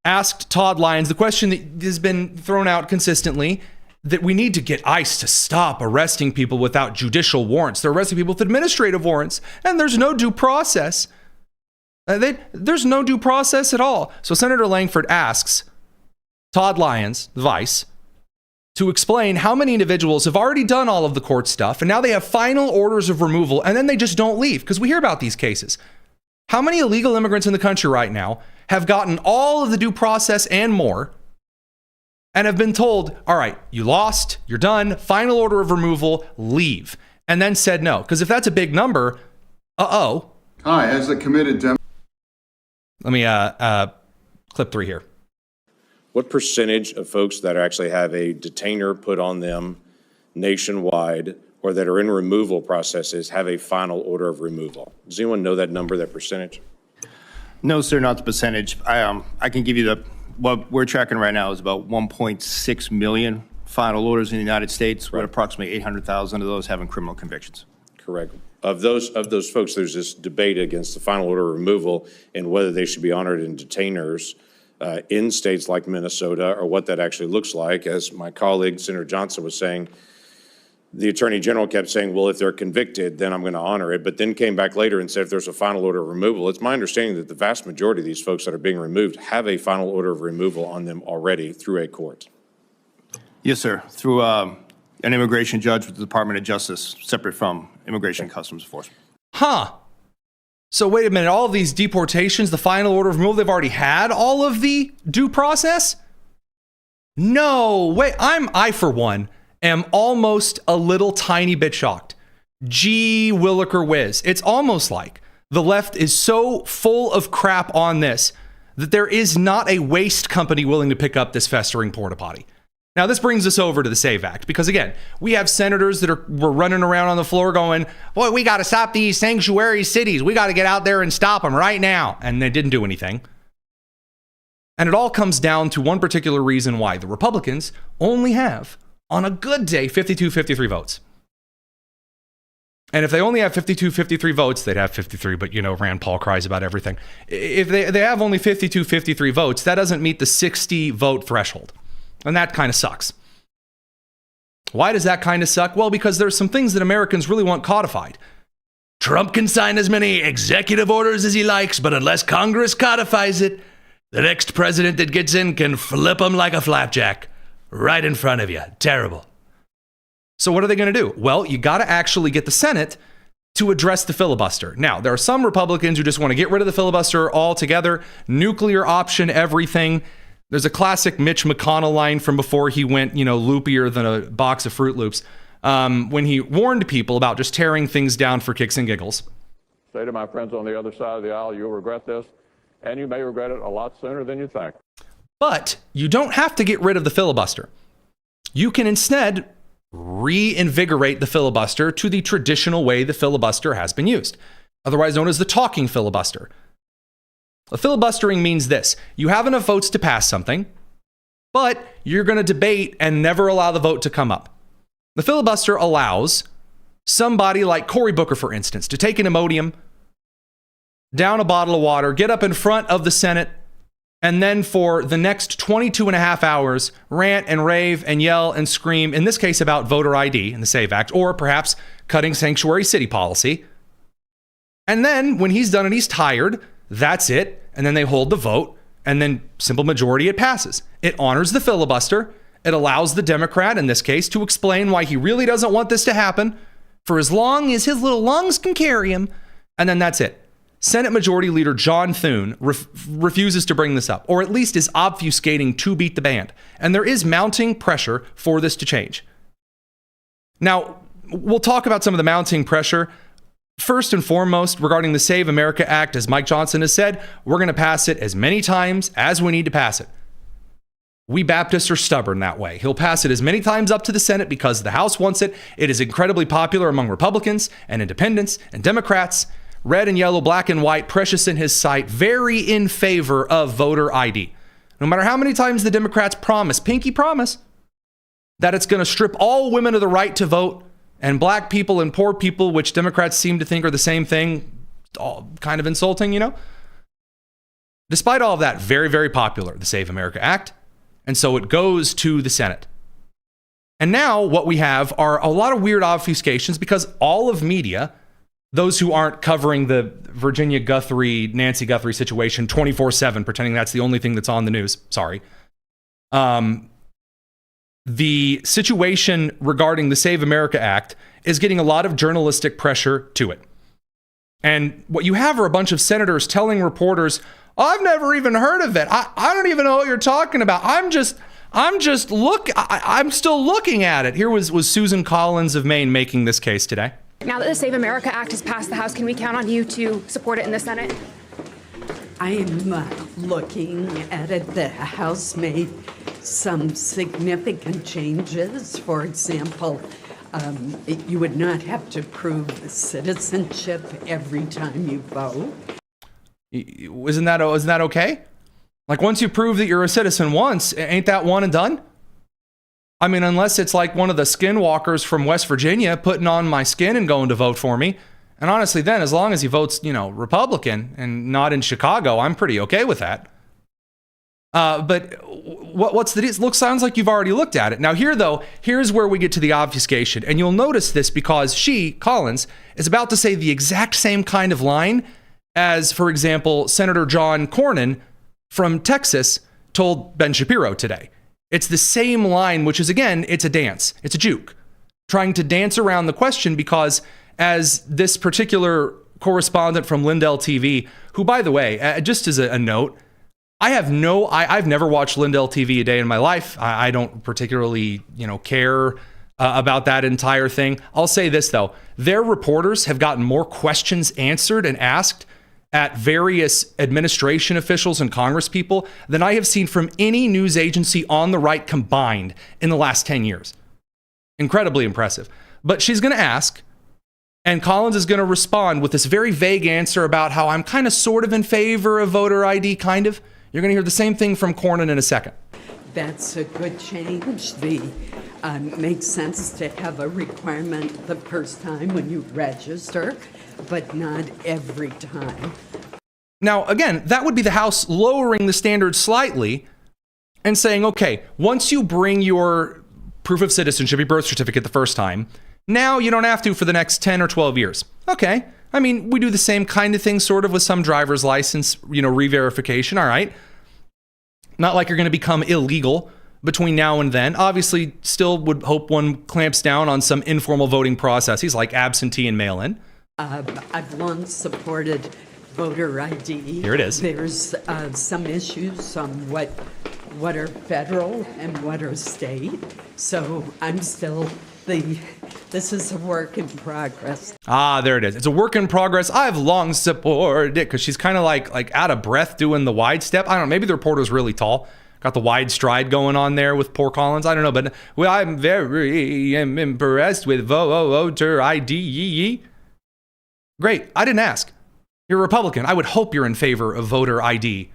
asked Todd Lyons the question that has been thrown out consistently, that we need to get ICE to stop arresting people without judicial warrants. They're arresting people with administrative warrants, and there's no due process. There's no due process at all. So Senator Lankford asks Todd Lyons, the vice, to explain how many individuals have already done all of the court stuff, and now they have final orders of removal, and then they just don't leave, because we hear about these cases. How many illegal immigrants in the country right now have gotten all of the due process and more, and have been told, all right, you lost, you're done, final order of removal, leave, and then said no? Because if that's a big number, Hi, as a committed Let me clip 3 here. What percentage of folks that actually have a detainer put on them nationwide or that are in removal processes have a final order of removal? Does anyone know that number, that percentage? No, sir, not the percentage. I can give you what we're tracking right now is about 1.6 million final orders in the United States, with approximately 800,000 of those having criminal convictions. Correct. Of those folks, there's this debate against the final order of removal and whether they should be honored in detainers in states like Minnesota, or what that actually looks like. As my colleague, Senator Johnson, was saying, the Attorney General kept saying, well, if they're convicted, then I'm going to honor it, but then came back later and said if there's a final order of removal. It's my understanding that the vast majority of these folks that are being removed have a final order of removal on them already through a court. Yes, sir, through an immigration judge with the Department of Justice, separate from Immigration and Customs Enforcement. Huh. So wait a minute, all of these deportations, the final order of removal, they've already had all of the due process? No, wait, I for one, am almost a little tiny bit shocked. Gee williker whiz. It's almost like the left is so full of crap on this that there is not a waste company willing to pick up this festering porta potty. Now, this brings us over to the SAVE Act, because again, we have senators that were running around on the floor going, boy, we got to stop these sanctuary cities. We got to get out there and stop them right now. And they didn't do anything. And it all comes down to one particular reason why the Republicans only have, on a good day, 53 votes. And if they only have 53 votes, they'd have 53, but you know, Rand Paul cries about everything. If they have only 53 votes, that doesn't meet the 60 vote threshold. And that kind of sucks. Why does that kind of suck? Well, because there's some things that Americans really want codified. Trump can sign as many executive orders as he likes, but unless Congress codifies it, the next president that gets in can flip them like a flapjack right in front of you. Terrible. So what are they going to do? Well, you got to actually get the Senate to address the filibuster. Now, there are some Republicans who just want to get rid of the filibuster altogether, nuclear option everything. There's a classic Mitch McConnell line from before he went, loopier than a box of Fruit Loops, when he warned people about just tearing things down for kicks and giggles. Say to my friends on the other side of the aisle, you'll regret this, and you may regret it a lot sooner than you think. But you don't have to get rid of the filibuster. You can instead reinvigorate the filibuster to the traditional way the filibuster has been used, otherwise known as the talking filibuster. A filibustering means this: you have enough votes to pass something, but you're going to debate and never allow the vote to come up. The filibuster allows somebody like Cory Booker, for instance, to take an Imodium, down a bottle of water, get up in front of the Senate, and then for the next 22 and a half hours, rant and rave and yell and scream, in this case about voter ID and the SAVE Act, or perhaps cutting sanctuary city policy. And then when he's done and he's tired, that's it. And then they hold the vote, and then simple majority, it passes. It honors the filibuster. It allows the Democrat, in this case, to explain why he really doesn't want this to happen for as long as his little lungs can carry him. And then that's it. Senate Majority Leader John Thune refuses to bring this up, or at least is obfuscating to beat the band. And there is mounting pressure for this to change. Now, we'll talk about some of the mounting pressure. First and foremost, regarding the Save America Act, as Mike Johnson has said, we're going to pass it as many times as we need to pass it. We Baptists are stubborn that way. He'll pass it as many times up to the Senate because the House wants it. It is incredibly popular among Republicans and independents and Democrats. red and yellow, black and white, precious in his sight, very in favor of voter ID. No matter how many times the Democrats promise, pinky promise, that it's going to strip all women of the right to vote, and black people and poor people, which Democrats seem to think are the same thing, all kind of insulting, you know? Despite all of that, very, very popular, the Save America Act. And so it goes to the Senate. And now what we have are a lot of weird obfuscations because all of media, those who aren't covering the Virginia Guthrie, Nancy Guthrie situation 24/7, pretending that's the only thing that's on the news, sorry. The situation regarding the Save America Act is getting a lot of journalistic pressure to it. And what you have are a bunch of senators telling reporters, I've never even heard of it. I don't even know what you're talking about. I'm still looking at it. Here was Susan Collins of Maine making this case today. Now that the Save America Act has passed the House, can we count on you to support it in the Senate? I'm looking at it. The House made some significant changes. For example, you would not have to prove citizenship every time you vote. Isn't that okay? Like, once you prove that you're a citizen once, ain't that one and done? I mean, unless it's like one of the skinwalkers from West Virginia putting on my skin and going to vote for me. And honestly, then, as long as he votes, Republican and not in Chicago, I'm pretty okay with that. But what's the deal? Sounds like you've already looked at it. Now here's where we get to the obfuscation. And you'll notice this because Collins, is about to say the exact same kind of line as, for example, Senator John Cornyn from Texas told Ben Shapiro today. It's the same line, which is, again, it's a dance. It's a juke. Trying to dance around the question because, as this particular correspondent from Lindell TV, who, by the way, just as a note, I've never watched Lindell TV a day in my life. I don't particularly, care about that entire thing. I'll say this, though. Their reporters have gotten more questions answered and asked at various administration officials and Congress people than I have seen from any news agency on the right combined in the last 10 years. Incredibly impressive. But she's going to ask, and Collins is going to respond with this very vague answer about how I'm kind of sort of in favor of voter ID, kind of. You're going to hear the same thing from Cornyn in a second. That's a good change. Makes sense to have a requirement the first time when you register, but not every time. Now, again, that would be the House lowering the standard slightly and saying, okay, once you bring your proof of citizenship, your birth certificate the first time, now you don't have to for the next 10 or 12 years. Okay. I mean, we do the same kind of thing sort of with some driver's license, re-verification. All right. Not like you're going to become illegal between now and then. Obviously, still would hope one clamps down on some informal voting processes like absentee and mail-in. I've long supported voter ID. Here it is. There's some issues on what are federal and what are state. So I'm still this is a work in progress. There it is. It's a work in progress. I've long supported it because she's kind of like out of breath doing the wide step. I don't know. Maybe the reporter's really tall. Got the wide stride going on there with poor Collins. I don't know. But I'm very impressed with voter ID. Great. I didn't ask. You're a Republican. I would hope you're in favor of voter ID.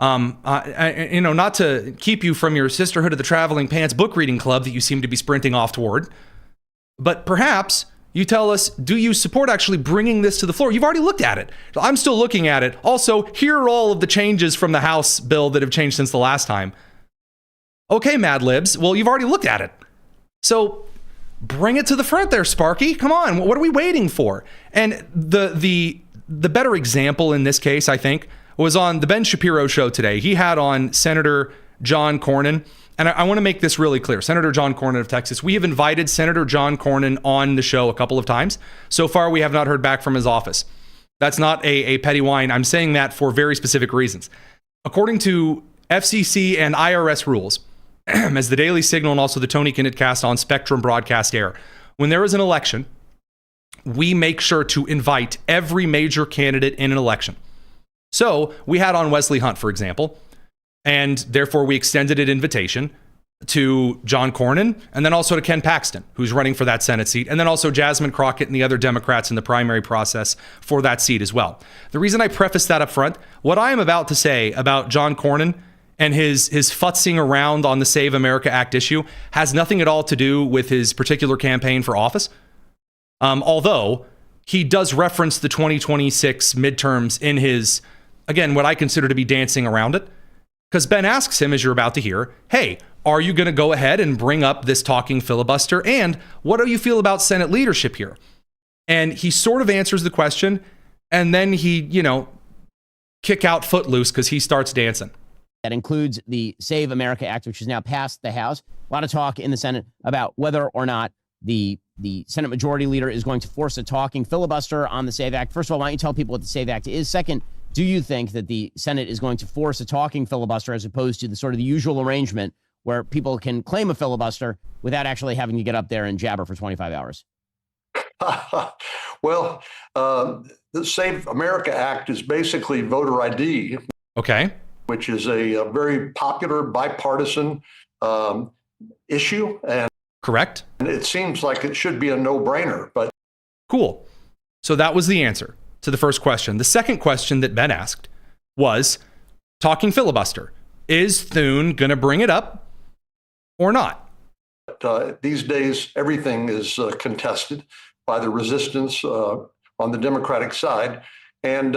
Not to keep you from your Sisterhood of the Traveling Pants book reading club that you seem to be sprinting off toward, but perhaps you tell us, do you support actually bringing this to the floor? You've already looked at it. I'm still looking at it. Also, here are all of the changes from the House bill that have changed since the last time. Okay, Mad Libs. Well, you've already looked at it. So bring it to the front there, Sparky. Come on. What are we waiting for? And the better example in this case, I think, was on the Ben Shapiro show today. He had on Senator John Cornyn. And I want to make this really clear. Senator John Cornyn of Texas. We have invited Senator John Cornyn on the show a couple of times. So far, we have not heard back from his office. That's not a petty whine. I'm saying that for very specific reasons. According to FCC and IRS rules, as the Daily Signal and also the Tony Kinnett Cast on Spectrum broadcast air, when there is an election, we make sure to invite every major candidate in an election. So we had on Wesley Hunt, for example, and therefore we extended an invitation. to John Cornyn, and then also to Ken Paxton, who's running for that Senate seat, and then also Jasmine Crockett and the other Democrats in the primary process for that seat as well. The reason I preface that up front, what I am about to say about John Cornyn and his futzing around on the Save America Act issue has nothing at all to do with his particular campaign for office. Although he does reference the 2026 midterms in his, again, what I consider to be dancing around it. Because Ben asks him, as you're about to hear, hey, are you going to go ahead and bring up this talking filibuster? And what do you feel about Senate leadership here? And he sort of answers the question, and then he, kick out Footloose because he starts dancing. That includes the Save America Act, which has now passed the House. A lot of talk in the Senate about whether or not the Senate Majority Leader is going to force a talking filibuster on the Save Act. First of all, why don't you tell people what the Save Act is? Second, do you think that the Senate is going to force a talking filibuster as opposed to the sort of the usual arrangement where people can claim a filibuster without actually having to get up there and jabber for 25 hours? Well, the Save America Act is basically voter ID. Okay. Which is a very popular bipartisan issue. And correct. And it seems like it should be a no-brainer, but. Cool. So that was the answer to the first question. The second question that Ben asked was, talking filibuster. Is Thune going to bring it up or not? These days, everything is contested by the resistance on the Democratic side. And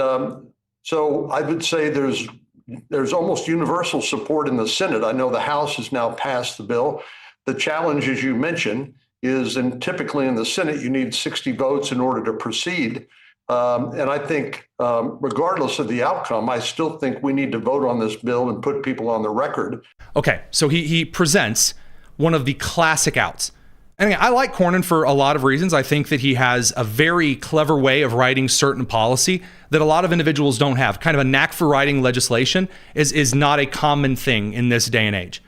so I would say there's almost universal support in the Senate. I know the House has now passed the bill. The challenge, as you mentioned, is typically in the Senate, you need 60 votes in order to proceed. And I think regardless of the outcome, I still think we need to vote on this bill and put people on the record. Okay, so he presents one of the classic outs. And I like Cornyn for a lot of reasons. I think that he has a very clever way of writing certain policy that a lot of individuals don't have. Kind of a knack for writing legislation is not a common thing in this day and age.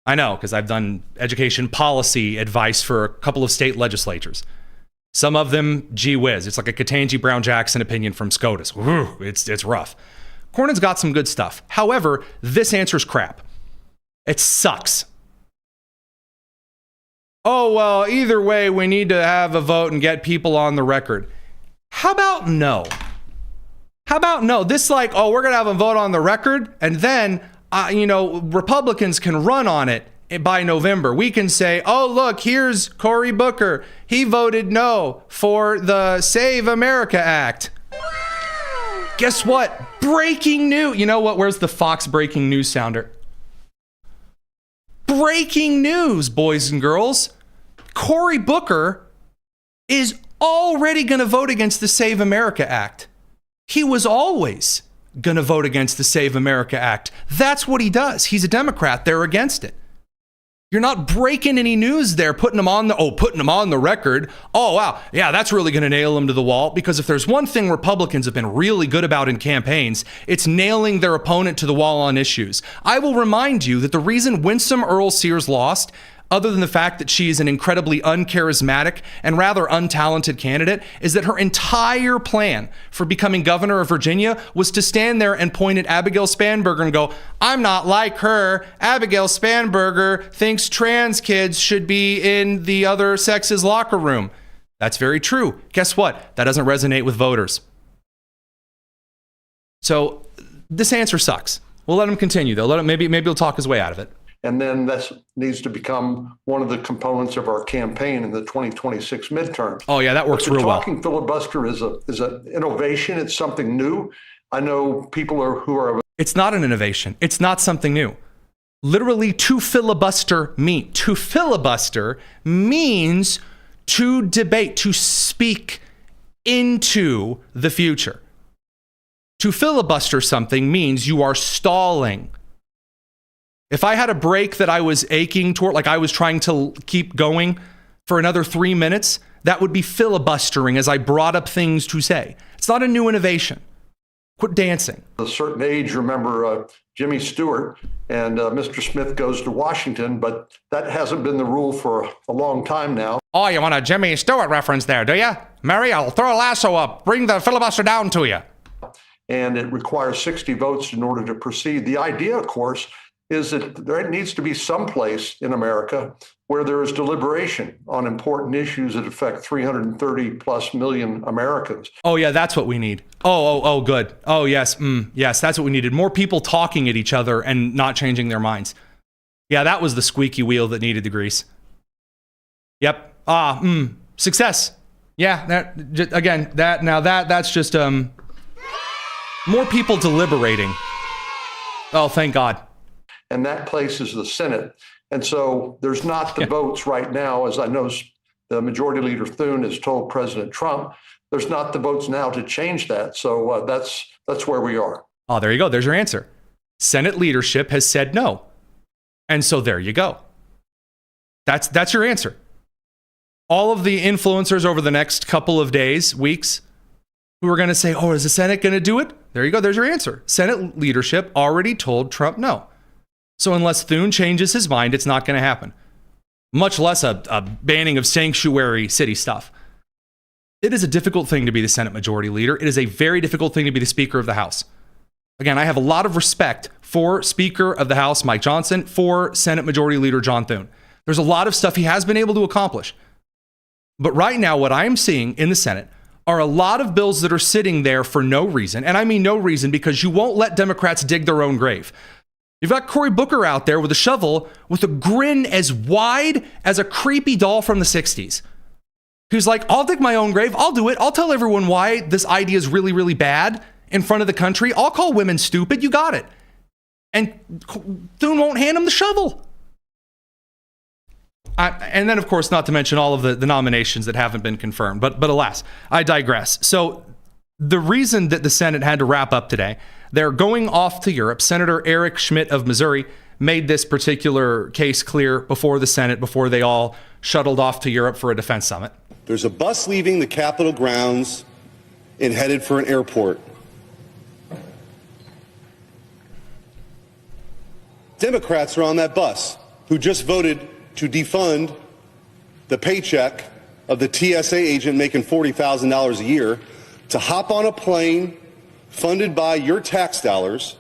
I know, because I've done education policy advice for a couple of state legislatures. Some of them, gee whiz, it's like a Ketanji Brown Jackson opinion from SCOTUS. Woo, it's rough. Cornyn's got some good stuff. However, this answer's crap. It sucks. Oh, well, either way, we need to have a vote and get people on the record. How about no? How about no? This we're going to have a vote on the record, and then, Republicans can run on it by November. We can say, oh, look, here's Cory Booker. He voted no for the Save America Act. Guess what? Breaking news. You know what? Where's the Fox breaking news sounder? Breaking news, boys and girls. Cory Booker is already going to vote against the Save America Act. He was always going to vote against the Save America Act. That's what he does. He's a Democrat. They're against it. You're not breaking any news there, putting them on the record. Oh, wow. Yeah, that's really going to nail him to the wall, because if there's one thing Republicans have been really good about in campaigns, it's nailing their opponent to the wall on issues. I will remind you that the reason Winsome Earl Sears lost, other than the fact that she is an incredibly uncharismatic and rather untalented candidate, is that her entire plan for becoming governor of Virginia was to stand there and point at Abigail Spanberger and go, I'm not like her. Abigail Spanberger thinks trans kids should be in the other sex's locker room. That's very true. Guess what? That doesn't resonate with voters. So this answer sucks. We'll let him continue, though. Maybe he'll talk his way out of it. And then that needs to become one of the components of our campaign in the 2026 midterms. Oh, yeah, that works real well. The talking filibuster is an innovation. It's something new. I know people who are. It's not an innovation. It's not something new. Literally, to filibuster means to debate, to speak into the future. To filibuster something means you are stalling. If I had a break that I was aching toward, like I was trying to keep going for another 3 minutes, that would be filibustering as I brought up things to say. It's not a new innovation. Quit dancing. At a certain age, remember Jimmy Stewart and Mr. Smith goes to Washington, but that hasn't been the rule for a long time now. Oh, you want a Jimmy Stewart reference there, do you? Mary, I'll throw a lasso up, bring the filibuster down to you. And it requires 60 votes in order to proceed. The idea, of course, is that there needs to be some place in America where there is deliberation on important issues that affect 330 plus million Americans. Oh, yeah, that's what we need. Oh, good. Oh, yes. Yes, that's what we needed. More people talking at each other and not changing their minds. Yeah, that was the squeaky wheel that needed the grease. Yep. Success. Yeah, that's just more people deliberating. Oh, thank God. And that place is the Senate. And so there's not the votes right now, as I know the Majority Leader Thune has told President Trump, there's not the votes now to change that. So that's where we are. Oh, there you go. There's your answer. Senate leadership has said no. And so there you go. That's your answer. All of the influencers over the next couple of days, weeks, who are going to say, oh, is the Senate going to do it? There you go. There's your answer. Senate leadership already told Trump no. So unless Thune changes his mind, it's not going to happen. Much less a banning of sanctuary city stuff. It is a difficult thing to be the Senate Majority Leader. It is a very difficult thing to be the Speaker of the House. Again, I have a lot of respect for Speaker of the House Mike Johnson, for Senate Majority Leader John Thune. There's a lot of stuff he has been able to accomplish. But right now, what I am seeing in the Senate are a lot of bills that are sitting there for no reason. And I mean no reason, because you won't let Democrats dig their own grave. You've got Cory Booker out there with a shovel with a grin as wide as a creepy doll from the 60s. Who's like, I'll dig my own grave. I'll do it. I'll tell everyone why this idea is really, really bad in front of the country. I'll call women stupid. You got it. And Thune won't hand him the shovel. And then, of course, not to mention all of the nominations that haven't been confirmed. But alas, I digress. So the reason that the Senate had to wrap up today, they're going off to Europe. Senator Eric Schmidt of Missouri made this particular case clear before the Senate, before they all shuttled off to Europe for a defense summit. There's a bus leaving the Capitol grounds and headed for an airport. Democrats are on that bus who just voted to defund the paycheck of the TSA agent making $40,000 a year to hop on a plane funded by your tax dollars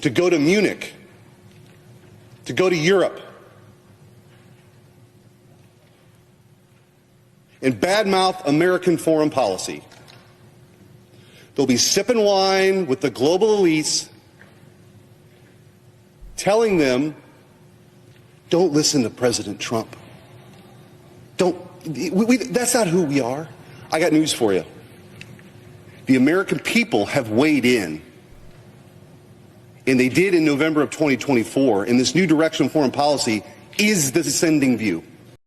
to go to Munich, to go to Europe, and badmouth American foreign policy. They'll be sipping wine with the global elites, telling them, don't listen to President Trump. That's not who we are. I got news for you. The American people have weighed in, and they did in November of 2024, and this new direction of foreign policy is the ascending view.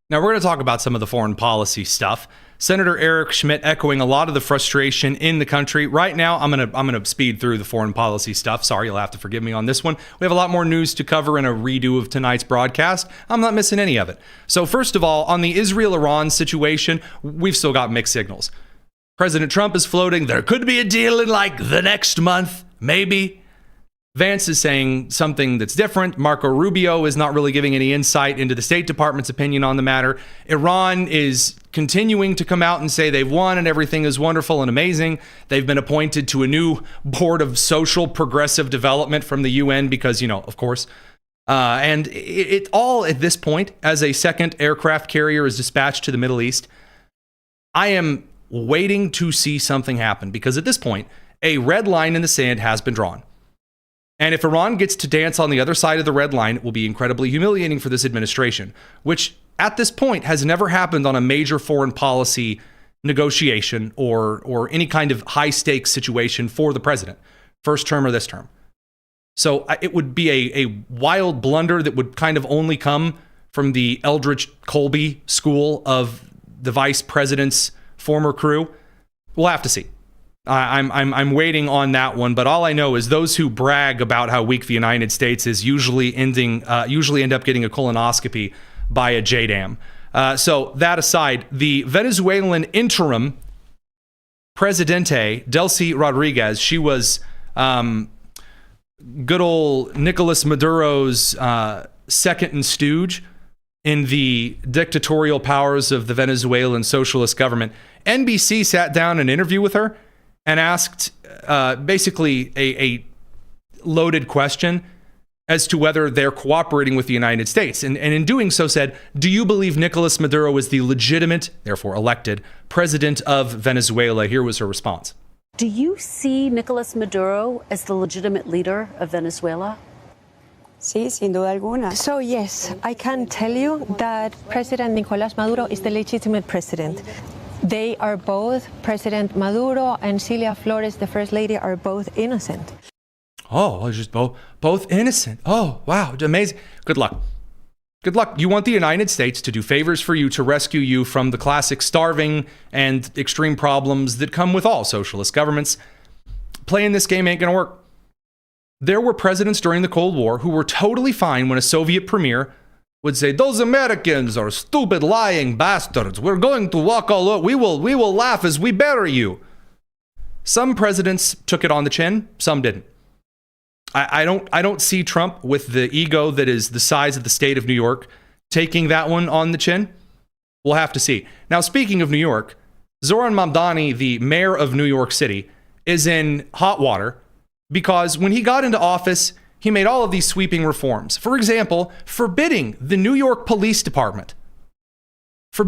Now, we're going to talk about some of the foreign policy stuff. Senator Eric Schmidt echoing a lot of the frustration in the country. Right now, I'm going to speed through the foreign policy stuff. Sorry, you'll have to forgive me on this one. We have a lot more news to cover in a redo of tonight's broadcast. I'm not missing any of it. So first of all, on the Israel-Iran situation, we've still got mixed signals. President Trump is floating, there could be a deal in like the next month, maybe. Vance is saying something that's different. Marco Rubio is not really giving any insight into the State Department's opinion on the matter. Iran is continuing to come out and say they've won and everything is wonderful and amazing. They've been appointed to a new board of social progressive development from the UN because, of course. And it all at this point, as a second aircraft carrier is dispatched to the Middle East, I am waiting to see something happen because at this point, a red line in the sand has been drawn. And if Iran gets to dance on the other side of the red line, it will be incredibly humiliating for this administration, which at this point has never happened on a major foreign policy negotiation or any kind of high stakes situation for the president, first term or this term. So it would be a wild blunder that would kind of only come from the Eldridge Colby school of the vice president's former crew. We'll have to see. I'm waiting on that one, but all I know is those who brag about how weak the United States is usually end up getting a colonoscopy by a JDAM. So that aside, the Venezuelan interim Presidente Delcy Rodriguez, she was good old Nicolas Maduro's second in stooge in the dictatorial powers of the Venezuelan socialist government. NBC sat down an interview with her and asked basically a loaded question as to whether they're cooperating with the United States. And in doing so said, do you believe Nicolas Maduro is the legitimate, therefore elected, president of Venezuela? Here was her response. Do you see Nicolas Maduro as the legitimate leader of Venezuela? Sí, sin duda alguna. So yes, I can tell you that President Nicolás Maduro is the legitimate president. They are both, President Maduro and Cilia Flores, the First Lady, are both innocent. Oh, just both innocent. Oh, wow, amazing. Good luck. Good luck. You want the United States to do favors for you to rescue you from the classic starving and extreme problems that come with all socialist governments. Playing this game ain't gonna work. There were presidents during the Cold War who were totally fine when a Soviet premier would say, those Americans are stupid, lying bastards. We're going to walk all over. We will laugh as we bury you. Some presidents took it on the chin. Some didn't. I don't see Trump with the ego that is the size of the state of New York taking that one on the chin. We'll have to see. Now, speaking of New York, Zoran Mamdani, the mayor of New York City, is in hot water because when he got into office, he made all of these sweeping reforms. For example, forbidding the New York Police Department from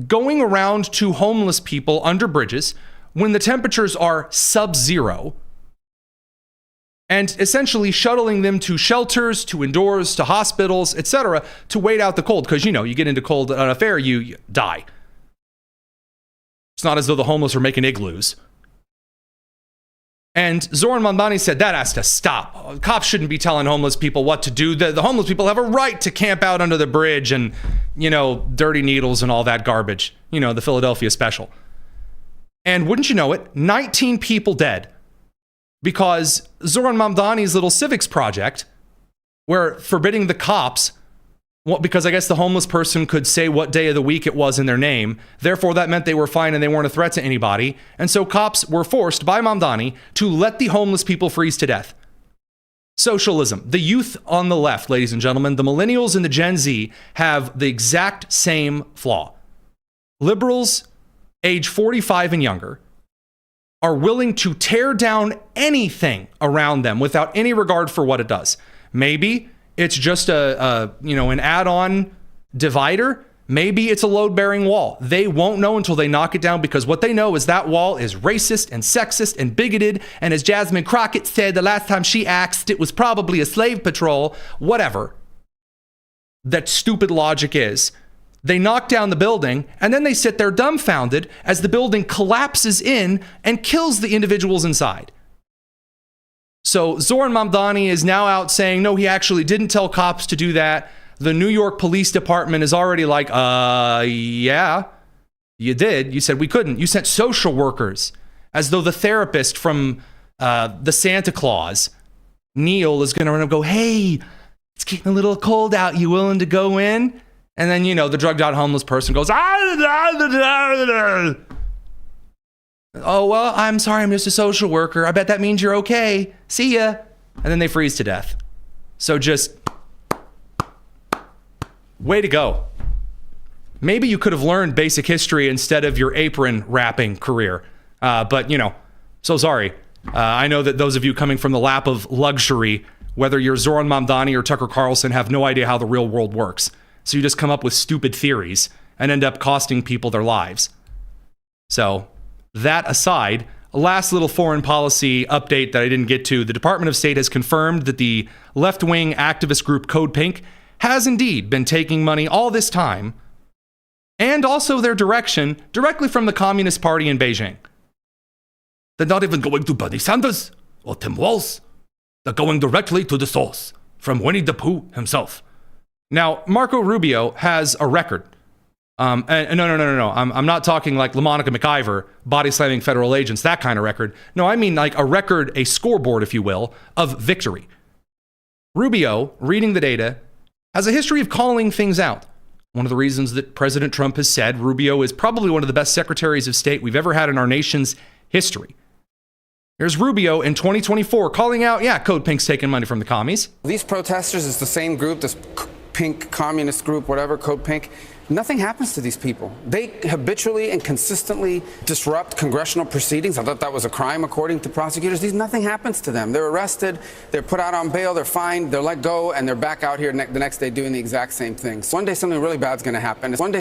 going around to homeless people under bridges when the temperatures are sub-zero and essentially shuttling them to shelters, to indoors, to hospitals, etc., to wait out the cold. Because, you get into cold enough air, you die. It's not as though the homeless are making igloos. And Zoran Mamdani said that has to stop. Cops shouldn't be telling homeless people what to do. The homeless people have a right to camp out under the bridge and, dirty needles and all that garbage. The Philadelphia special. And wouldn't you know it, 19 people dead because Zoran Mamdani's little civics project, where forbidding the cops, because I guess the homeless person could say what day of the week it was in their name. Therefore, that meant they were fine and they weren't a threat to anybody. And so cops were forced by Mamdani to let the homeless people freeze to death. Socialism. The youth on the left, ladies and gentlemen, the millennials and the Gen Z have the exact same flaw. Liberals, age 45 and younger, are willing to tear down anything around them without any regard for what it does. Maybe it's just an add-on divider. Maybe it's a load-bearing wall. They won't know until they knock it down because what they know is that wall is racist and sexist and bigoted. And as Jasmine Crockett said the last time she axed, it was probably a slave patrol, whatever that stupid logic is. They knock down the building, and then they sit there dumbfounded as the building collapses in and kills the individuals inside. So Zoran Mamdani is now out saying, no, he actually didn't tell cops to do that. The New York Police Department is already like, yeah, you did. You said we couldn't. You sent social workers, as though the therapist from the Santa Claus, Neil, is going to run and go, hey, it's getting a little cold out. You willing to go in? And then, the drugged out homeless person goes, oh, well, I'm sorry, I'm just a social worker. I bet that means you're okay. See ya. And then they freeze to death. So just, way to go. Maybe you could have learned basic history instead of your apron wrapping career. But, so sorry. I know that those of you coming from the lap of luxury, whether you're Zoran Mamdani or Tucker Carlson, have no idea how the real world works. So you just come up with stupid theories and end up costing people their lives. So that aside, a last little foreign policy update that I didn't get to. The Department of State has confirmed that the left-wing activist group Code Pink has indeed been taking money all this time and also their direction directly from the Communist Party in Beijing. They're not even going to Bernie Sanders or Tim Walz. They're going directly to the source from Winnie the Pooh himself. Now, Marco Rubio has a record. No. I'm not talking like LaMonica McIver, body slamming federal agents, that kind of record. No, I mean like a record, a scoreboard, if you will, of victory. Rubio, reading the data, has a history of calling things out. One of the reasons that President Trump has said Rubio is probably one of the best secretaries of state we've ever had in our nation's history. Here's Rubio in 2024 calling out, Code Pink's taking money from the commies. These protesters is the same group, this pink communist group, whatever, Code Pink. Nothing happens to these people. They habitually and consistently disrupt congressional proceedings. I thought that was a crime, according to prosecutors. Nothing happens to them. They're arrested, they're put out on bail, they're fined, they're let go, and they're back out here the next day doing the exact same thing. So one day something really bad's going to happen. One day.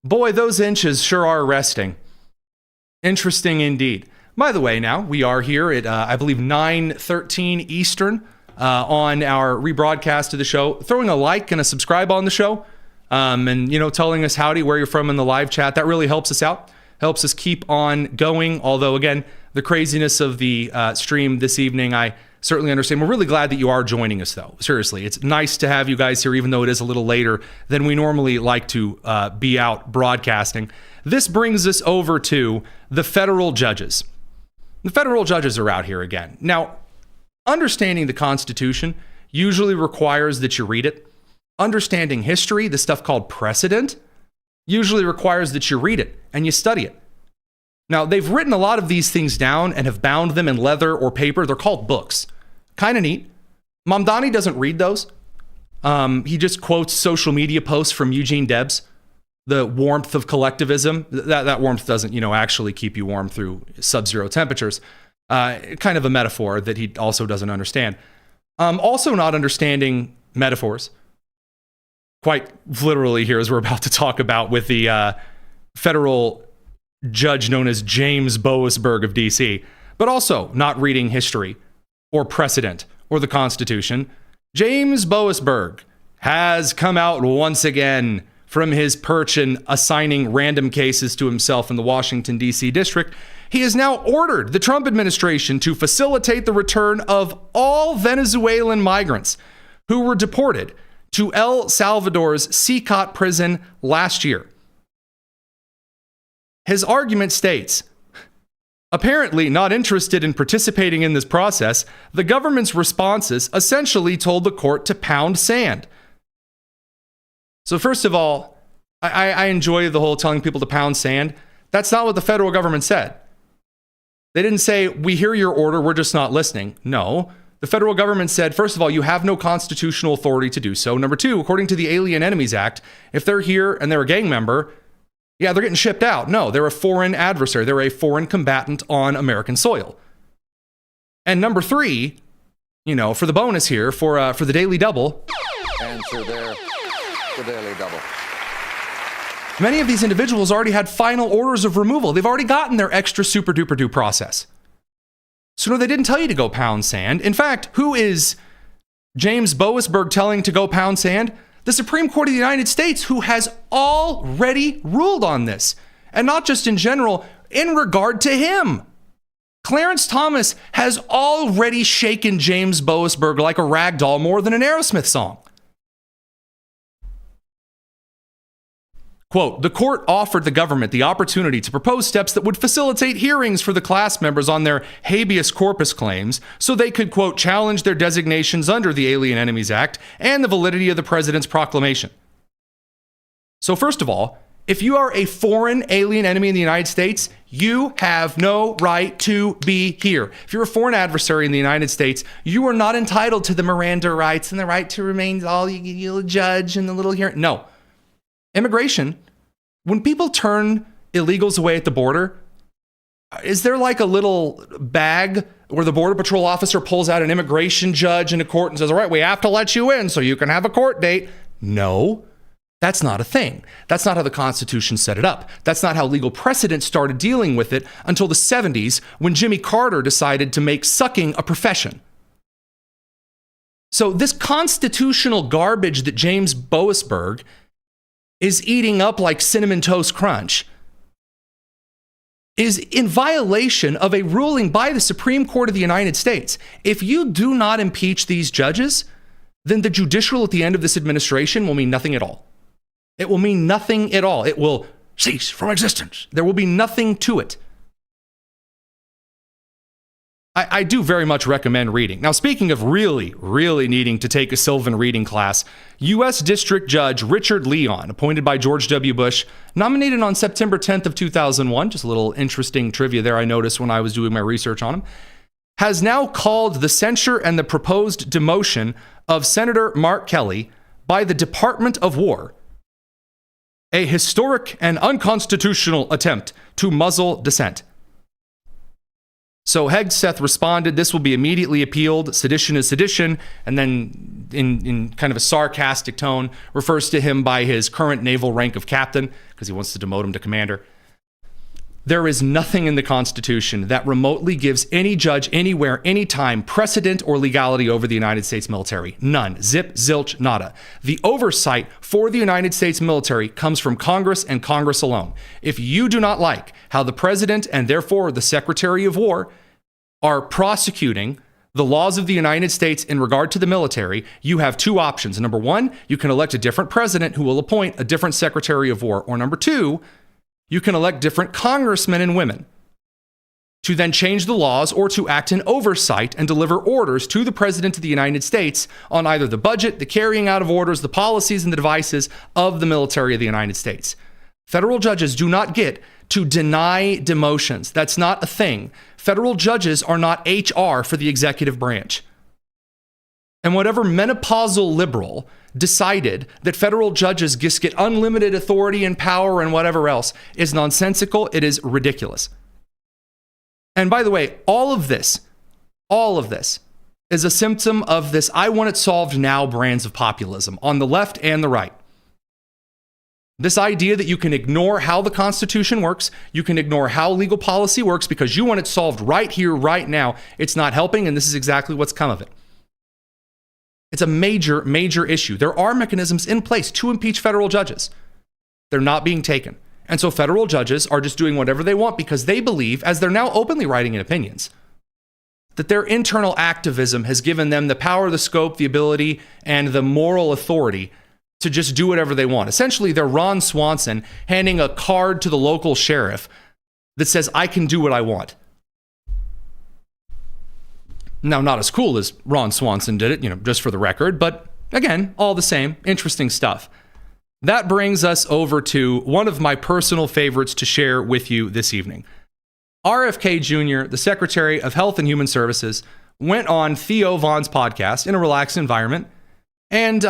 Boy, those inches sure are arresting. Interesting indeed. By the way, now we are here at, I believe, 9:13 Eastern on our rebroadcast of the show. Throwing a like and a subscribe on the show, and, you know, telling us howdy, where you're from in the live chat. That really helps us out, helps us keep on going. Although, again, the craziness of the stream this evening, I certainly understand. We're really glad that you are joining us, though. Seriously, it's nice to have you guys here, even though it is a little later than we normally like to be out broadcasting. This brings us over to the federal judges. The federal judges are out here again. Now, understanding the Constitution usually requires that you read it. Understanding history, the stuff called precedent, usually requires that you read it and you study it. Now, they've written a lot of these things down and have bound them in leather or paper. They're called books. Kind of neat. Mamdani doesn't read those. He just quotes social media posts from Eugene Debs. The warmth of collectivism. That warmth doesn't, you know, actually keep you warm through sub-zero temperatures. Kind of a metaphor that he also doesn't understand. Also not understanding metaphors. Quite literally here, as we're about to talk about with the federal judge known as James Boasberg of D.C., but also not reading history or precedent or the Constitution. James Boasberg has come out once again from his perch in assigning random cases to himself in the Washington, D.C. district. He has now ordered the Trump administration to facilitate the return of all Venezuelan migrants who were deported to El Salvador's Secot prison last year. His argument states, apparently not interested in participating in this process, the government's responses essentially told the court to pound sand. So first of all, I enjoy the whole telling people to pound sand. That's not what the federal government said. They didn't say, we hear your order, we're just not listening. No, the federal government said, first of all, you have no constitutional authority to do so. Number two, according to the Alien Enemies Act, if they're here and they're a gang member, yeah, they're getting shipped out. No, they're a foreign adversary. They're a foreign combatant on American soil. And number three, you know, for the bonus here, for the Daily Double. Answer there, the Daily Double. Many of these individuals already had final orders of removal. They've already gotten their extra super duper due process. So no, they didn't tell you to go pound sand. In fact, who is James Boasberg telling to go pound sand? The Supreme Court of the United States, who has already ruled on this. And not just in general, in regard to him. Clarence Thomas has already shaken James Boasberg like a rag doll more than an Aerosmith song. Quote, the court offered the government the opportunity to propose steps that would facilitate hearings for the class members on their habeas corpus claims so they could, quote, challenge their designations under the Alien Enemies Act and the validity of the president's proclamation. So first of all, if you are a foreign alien enemy in the United States, you have no right to be here. If you're a foreign adversary in the United States, you are not entitled to the Miranda rights and the right to remain all you judge and the little hearing. No. Immigration, when people turn illegals away at the border, is there like a little bag where the Border Patrol officer pulls out an immigration judge in a court and says, all right, we have to let you in so you can have a court date? No, that's not a thing. That's not how the Constitution set it up. That's not how legal precedent started dealing with it until the 70s when Jimmy Carter decided to make sucking a profession. So this constitutional garbage that James Boasberg is eating up like Cinnamon Toast Crunch is in violation of a ruling by the Supreme Court of the United States. If you do not impeach these judges, then the judicial at the end of this administration will mean nothing at all. It will mean nothing at all. It will cease from existence. There will be nothing to it. I do very much recommend reading. Now, speaking of really, really needing to take a Sylvan reading class, U.S. District Judge Richard Leon, appointed by George W. Bush, nominated on September 10th of 2001, just a little interesting trivia there I noticed when I was doing my research on him, has now called the censure and the proposed demotion of Senator Mark Kelly by the Department of War, a historic and unconstitutional attempt to muzzle dissent. So Hegseth responded, this will be immediately appealed. Sedition is sedition. And then in kind of a sarcastic tone, refers to him by his current naval rank of captain because he wants to demote him to commander. There is nothing in the Constitution that remotely gives any judge anywhere, anytime, precedent or legality over the United States military. None. Zip, zilch, nada. The oversight for the United States military comes from Congress and Congress alone. If you do not like how the president and therefore the Secretary of War are prosecuting the laws of the United States in regard to the military, you have two options. Number one, you can elect a different president who will appoint a different Secretary of War. Or number two, you can elect different congressmen and women to then change the laws or to act in oversight and deliver orders to the President of the United States on either the budget, the carrying out of orders, the policies, and the devices of the military of the United States. Federal judges do not get to deny demotions. That's not a thing. Federal judges are not HR for the executive branch. And whatever menopausal liberal decided that federal judges just get unlimited authority and power and whatever else is nonsensical. It is ridiculous. And by the way, all of this is a symptom of this I want it solved now brands of populism on the left and the right. This idea that you can ignore how the Constitution works, you can ignore how legal policy works because you want it solved right here, right now. It's not helping, and this is exactly what's come of it. It's a major, major issue. There are mechanisms in place to impeach federal judges. They're not being taken. And so federal judges are just doing whatever they want because they believe, as they're now openly writing in opinions, that their internal activism has given them the power, the scope, the ability, and the moral authority to just do whatever they want. Essentially, they're Ron Swanson handing a card to the local sheriff that says, I can do what I want. Now, not as cool as Ron Swanson did it, just for the record, but again, all the same, interesting stuff. That brings us over to one of my personal favorites to share with you this evening. RFK Jr., the Secretary of Health and Human Services, went on Theo Von's podcast in a relaxed environment and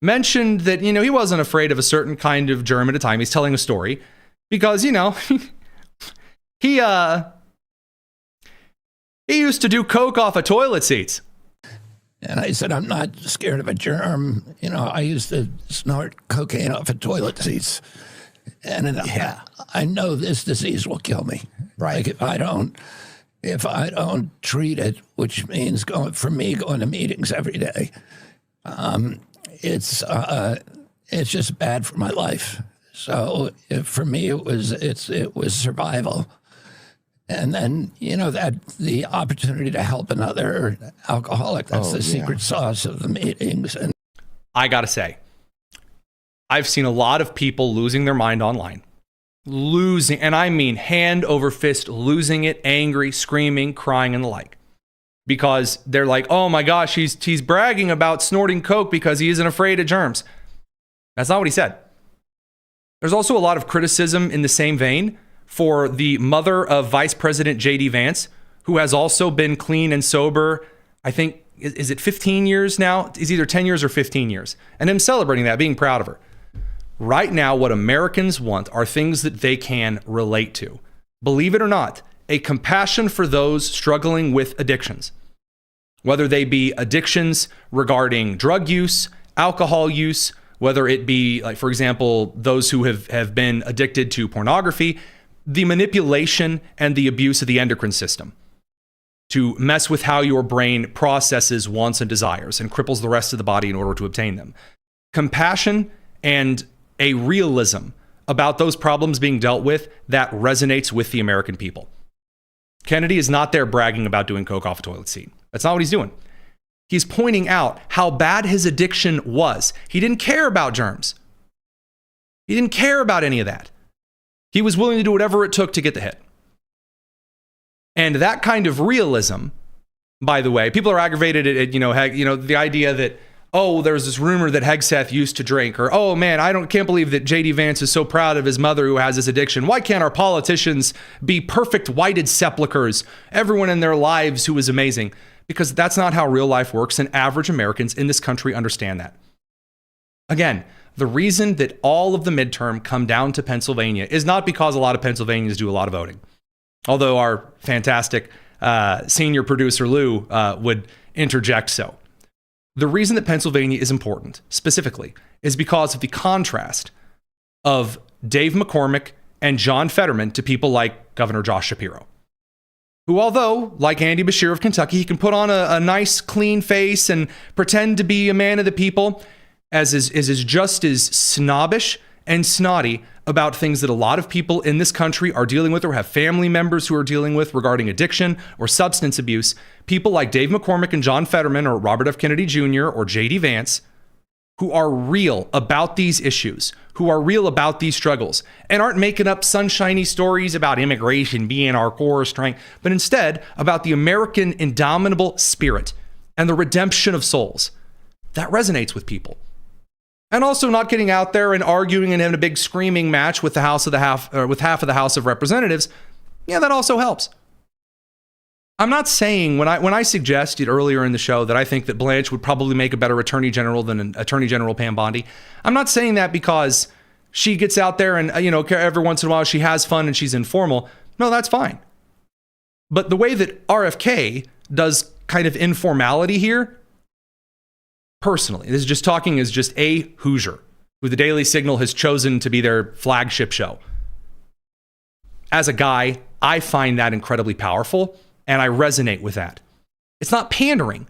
mentioned that, he wasn't afraid of a certain kind of germ at a time. He's telling a story because, he used to do coke off of toilet seats. And I said, I'm not scared of a germ. I used to snort cocaine off of toilet seats. And I know this disease will kill me. Right. Like if I don't treat it, which means going to meetings every day, it's just bad for my life. So for me, it was survival. And then, that the opportunity to help another alcoholic, that's the secret sauce of the meetings. And I got to say, I've seen a lot of people losing their mind online. Losing, and I mean hand over fist, losing it, angry, screaming, crying, and the like. Because they're like, oh my gosh, he's bragging about snorting coke because he isn't afraid of germs. That's not what he said. There's also a lot of criticism in the same vein for the mother of Vice President J.D. Vance, who has also been clean and sober, I think, is it 15 years now? It's either 10 years or 15 years. And him celebrating that, being proud of her. Right now, what Americans want are things that they can relate to. Believe it or not, a compassion for those struggling with addictions. Whether they be addictions regarding drug use, alcohol use, whether it be, like, for example, those who have been addicted to pornography, the manipulation and the abuse of the endocrine system to mess with how your brain processes wants and desires and cripples the rest of the body in order to obtain them. Compassion and a realism about those problems being dealt with that resonates with the American people. Kennedy is not there bragging about doing coke off a toilet seat. That's not what he's doing. He's pointing out how bad his addiction was. He didn't care about germs. He didn't care about any of that. He was willing to do whatever it took to get the hit. And that kind of realism, by the way, people are aggravated at the idea that, oh, there's this rumor that Hegseth used to drink, or, oh man, can't believe that J.D. Vance is so proud of his mother who has this addiction. Why can't our politicians be perfect whited sepulchers? Everyone in their lives who is amazing. because that's not how real life works, and average Americans in this country understand that. Again, the reason that all of the midterm come down to Pennsylvania is not because a lot of Pennsylvanians do a lot of voting, although our fantastic senior producer Lou would interject so. The reason that Pennsylvania is important, specifically, is because of the contrast of Dave McCormick and John Fetterman to people like Governor Josh Shapiro, who, although, like Andy Beshear of Kentucky, he can put on a nice, clean face and pretend to be a man of the people, is just as snobbish and snotty about things that a lot of people in this country are dealing with or have family members who are dealing with regarding addiction or substance abuse. People like Dave McCormick and John Fetterman or Robert F. Kennedy Jr. or J.D. Vance, who are real about these issues, who are real about these struggles, and aren't making up sunshiny stories about immigration being our core strength, but instead about the American indomitable spirit and the redemption of souls. That resonates with people. And also not getting out there and arguing and having a big screaming match with half of the House of Representatives. Yeah, that also helps. I'm not saying when I suggested earlier in the show that I think that Blanche would probably make a better Attorney General than Attorney General Pam Bondi. I'm not saying that because she gets out there and, every once in a while she has fun and she's informal. No, that's fine. But the way that RFK does kind of informality here, personally, this is just talking as just a Hoosier who the Daily Signal has chosen to be their flagship show. As a guy, I find that incredibly powerful, and I resonate with that. It's not pandering.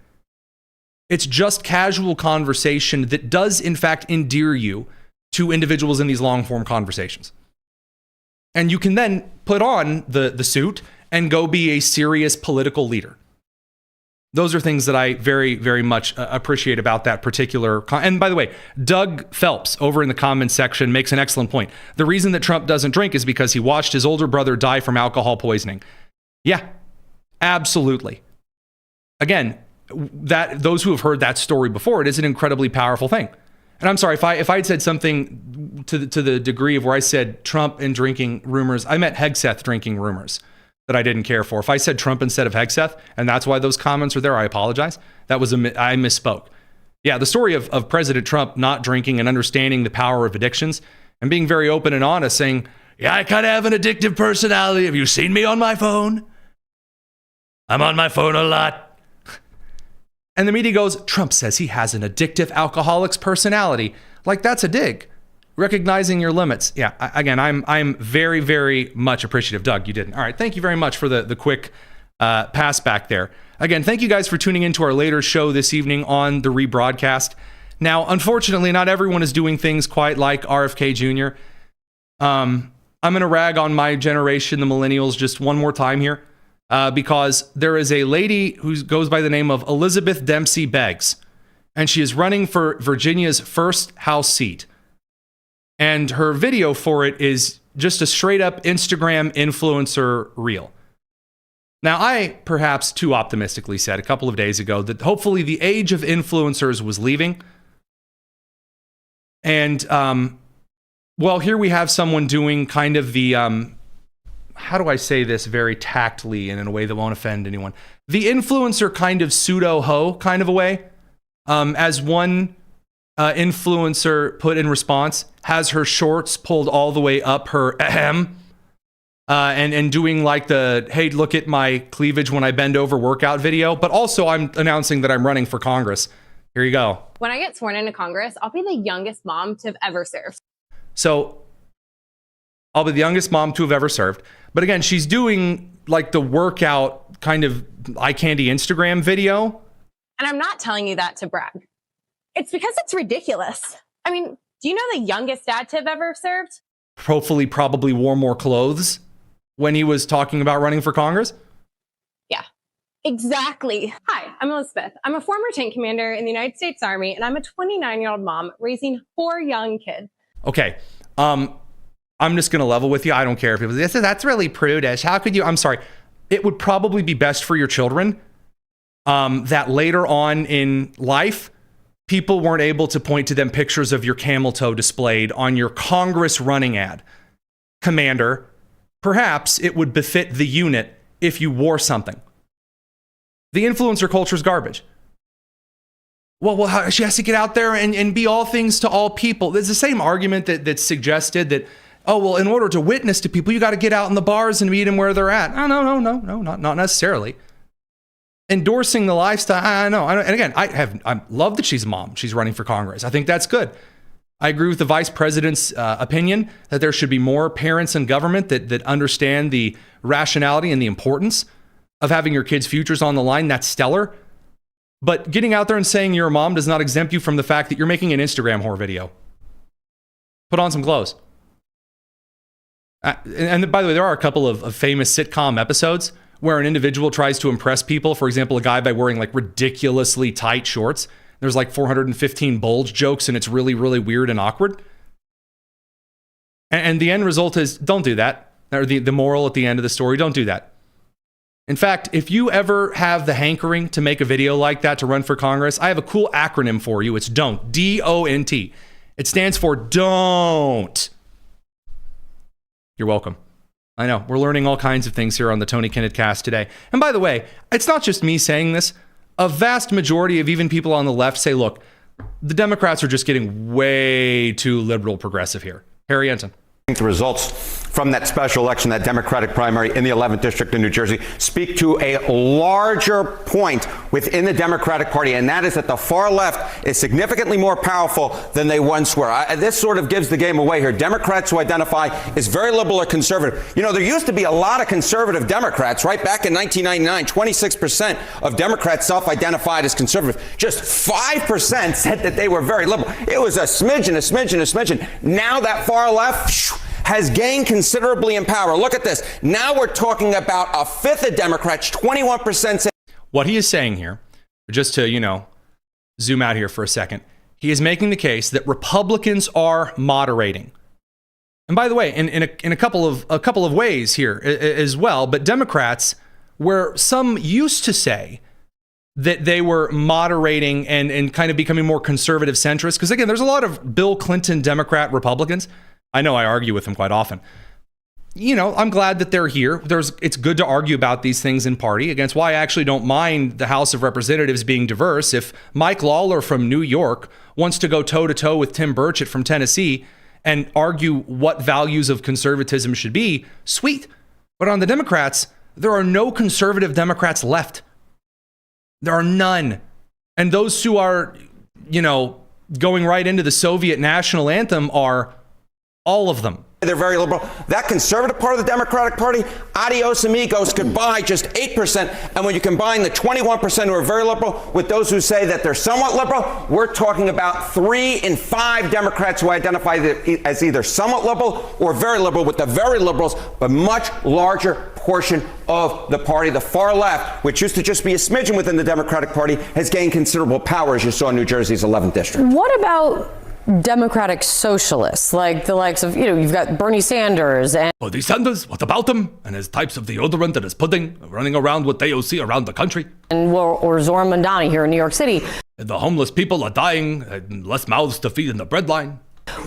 It's just casual conversation that does, in fact, endear you to individuals in these long-form conversations. And you can then put on the suit and go be a serious political leader. Those are things that I very, very much appreciate about that particular. And by the way, Doug Phelps over in the comments section makes an excellent point. The reason that Trump doesn't drink is because he watched his older brother die from alcohol poisoning. Yeah, absolutely. Again, those who have heard that story before, it is an incredibly powerful thing. And I'm sorry if I had said something to the degree of where I said Trump and drinking rumors. I meant Hegseth drinking rumors that I didn't care for. If I said Trump instead of Hegseth, and that's why those comments are there, I apologize. I misspoke. Yeah, the story of President Trump not drinking and understanding the power of addictions and being very open and honest, saying, yeah, I kind of have an addictive personality. Have you seen me on my phone? I'm on my phone a lot. And the media goes, Trump says he has an addictive alcoholic's personality. Like, that's a dig. Recognizing your limits. Yeah, again, I'm very, very much appreciative. Doug, you didn't. All right, thank you very much for the quick pass back there. Again, thank you guys for tuning into our later show this evening on the rebroadcast. Now, unfortunately, not everyone is doing things quite like RFK Jr. I'm going to rag on my generation, the millennials, just one more time here, because there is a lady who goes by the name of Elizabeth Dempsey Beggs, and she is running for Virginia's first House seat. And her video for it is just a straight up Instagram influencer reel. Now, I perhaps too optimistically said a couple of days ago that hopefully the age of influencers was leaving. And, well, here we have someone doing kind of the, how do I say this very tactly and in a way that won't offend anyone? The influencer kind of pseudo-ho kind of a way, as one influencer put in response, has her shorts pulled all the way up her ahem, and doing like the, hey, look at my cleavage when I bend over workout video. But also I'm announcing that I'm running for Congress. Here you go. When I get sworn into Congress, I'll be the youngest mom to have ever served. So I'll be the youngest mom to have ever served. But again, she's doing like the workout kind of eye candy Instagram video. And I'm not telling you that to brag. It's because it's ridiculous. I mean, do you know the youngest dad to have ever served? Hopefully, probably wore more clothes when he was talking about running for Congress. Yeah, exactly. Hi, I'm Elizabeth. I'm a former tank commander in the United States Army, and I'm a 29-year-old mom raising 4 young kids. Okay. I'm just going to level with you. I don't care if people say, that's really prudish. How could you? I'm sorry. It would probably be best for your children that later on in life, people weren't able to point to them pictures of your camel toe displayed on your Congress running ad. Commander, perhaps it would befit the unit if you wore something. The influencer culture is garbage. Well, she has to get out there and be all things to all people. There's the same argument that's suggested that, oh, well, in order to witness to people, you got to get out in the bars and meet them where they're at. No, not necessarily. Endorsing the lifestyle, I know. And again, I love that she's a mom. She's running for Congress. I think that's good. I agree with the vice president's opinion that there should be more parents in government that understand the rationality and the importance of having your kids' futures on the line. That's stellar. But getting out there and saying you're a mom does not exempt you from the fact that you're making an Instagram whore video. Put on some clothes. And by the way, there are a couple of famous sitcom episodes where an individual tries to impress people. For example, a guy by wearing like ridiculously tight shorts. There's like 415 bulge jokes and it's really, really weird and awkward. And the end result is don't do that. Or the moral at the end of the story, don't do that. In fact, if you ever have the hankering to make a video like that to run for Congress, I have a cool acronym for you. It's DON'T. D-O-N-T. It stands for don't. You're welcome. I know, we're learning all kinds of things here on the Tony Kinnett Cast today. And by the way, it's not just me saying this. A vast majority of even people on the left say, look, the Democrats are just getting way too liberal progressive here. Harry Ensign. The results from that special election, that Democratic primary in the 11th district in New Jersey, speak to a larger point within the Democratic Party, and that is that the far left is significantly more powerful than they once were. This sort of gives the game away here. Democrats who identify as very liberal or conservative. You know, there used to be a lot of conservative Democrats, right? Back in 1999, 26% of Democrats self-identified as conservative. Just 5% said that they were very liberal. It was a smidgen. Now that far left has gained considerably in power. Look at this. Now we're talking about a fifth of Democrats, 21%. What he is saying here, just to, zoom out here for a second, he is making the case that Republicans are moderating. And by the way, in a couple of ways here as well, but Democrats, where some used to say that they were moderating and kind of becoming more conservative centrist, because again, there's a lot of Bill Clinton Democrat Republicans. I know I argue with them quite often. I'm glad that they're here. It's good to argue about these things in party. Against why I actually don't mind the House of Representatives being diverse. If Mike Lawler from New York wants to go toe-to-toe with Tim Burchett from Tennessee and argue what values of conservatism should be, sweet. But on the Democrats, there are no conservative Democrats left. There are none. And those who are, going right into the Soviet national anthem are all of them. They're very liberal. That conservative part of the Democratic Party, adios amigos, goodbye, just 8%. And when you combine the 21% who are very liberal with those who say that they're somewhat liberal, we're talking about 3 in 5 Democrats who identify as either somewhat liberal or very liberal, with the very liberals, but much larger portion of the party. The far left, which used to just be a smidgen within the Democratic Party, has gained considerable power, as you saw in New Jersey's 11th district. What about Democratic socialists, like the likes of, you've got Bernie Sanders and... Bernie Sanders, what about him? And his types of deodorant and his pudding, running around with AOC around the country. Or Zora Mandani here in New York City. And the homeless people are dying, and less mouths to feed in the breadline.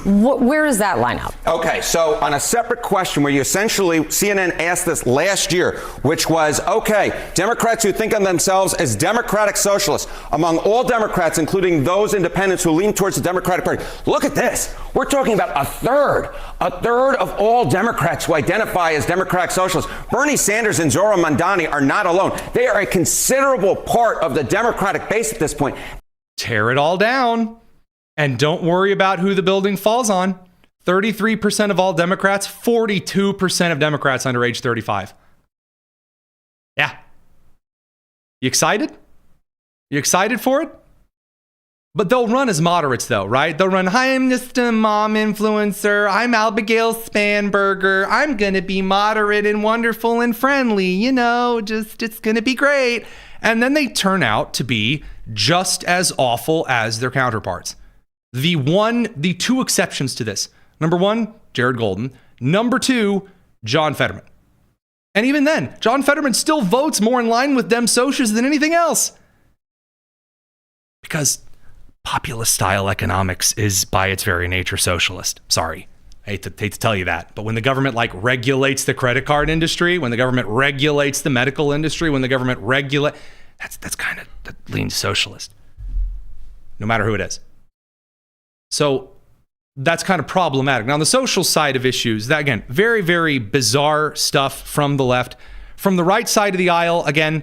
Where does that line up? Okay, so on a separate question where you essentially, CNN asked this last year, which was, okay, Democrats who think of themselves as democratic socialists, among all Democrats, including those independents who lean towards the Democratic Party. Look at this. We're talking about a third of all Democrats who identify as democratic socialists. Bernie Sanders and Zora Mandani are not alone. They are a considerable part of the Democratic base at this point. Tear it all down. And don't worry about who the building falls on. 33% of all Democrats, 42% of Democrats under age 35. Yeah. You excited? You excited for it? But they'll run as moderates though, right? They'll run, hi, I'm just a mom influencer. I'm Abigail Spanberger. I'm going to be moderate and wonderful and friendly. It's going to be great. And then they turn out to be just as awful as their counterparts. The 2 exceptions to this. Number 1, Jared Golden. Number 2, John Fetterman. And even then, John Fetterman still votes more in line with Dem Socias than anything else. Because populist style economics is by its very nature socialist. Sorry. I hate to tell you that. But when the government regulates the credit card industry, when the government regulates the medical industry, when the government That's kind of, that leans socialist, no matter who it is. So that's kind of problematic. Now, on the social side of issues, that again, very, very bizarre stuff from the left. From the right side of the aisle, again,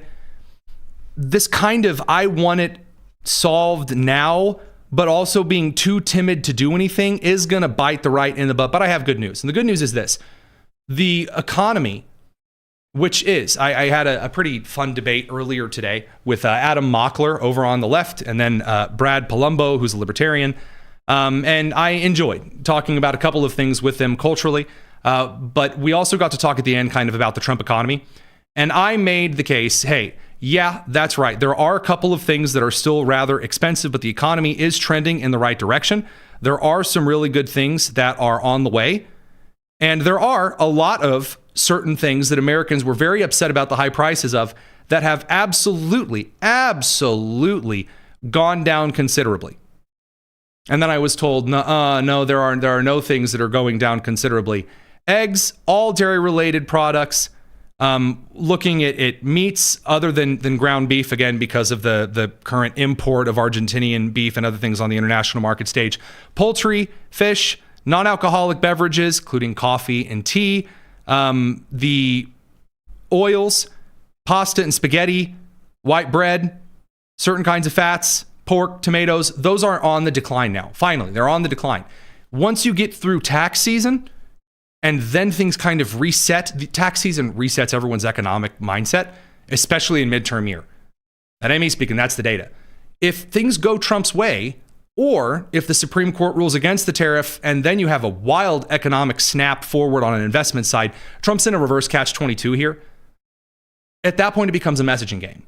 this kind of, I want it solved now, but also being too timid to do anything is going to bite the right in the butt. But I have good news. And the good news is this. The economy, which is, I had a pretty fun debate earlier today with Adam Mockler over on the left, and then Brad Palumbo, who's a libertarian. And I enjoyed talking about a couple of things with them culturally. But we also got to talk at the end kind of about the Trump economy. And I made the case, hey, yeah, that's right. There are a couple of things that are still rather expensive, but the economy is trending in the right direction. There are some really good things that are on the way. And there are a lot of certain things that Americans were very upset about the high prices of that have absolutely gone down considerably. And then I was told, no, there are no things that are going down considerably. Eggs, all dairy-related products, looking at meats other than ground beef, again, because of the current import of Argentinian beef and other things on the international market stage. Poultry, fish, non-alcoholic beverages, including coffee and tea, the oils, pasta and spaghetti, white bread, certain kinds of fats, pork, tomatoes, those are on the decline now. Finally, they're on the decline. Once you get through tax season, and then things kind of reset. The tax season resets everyone's economic mindset, especially in midterm year. That ain't me speaking, that's the data. If things go Trump's way, or if the Supreme Court rules against the tariff, and then you have a wild economic snap forward on an investment side, Trump's in a reverse catch-22 here. At that point, it becomes a messaging game.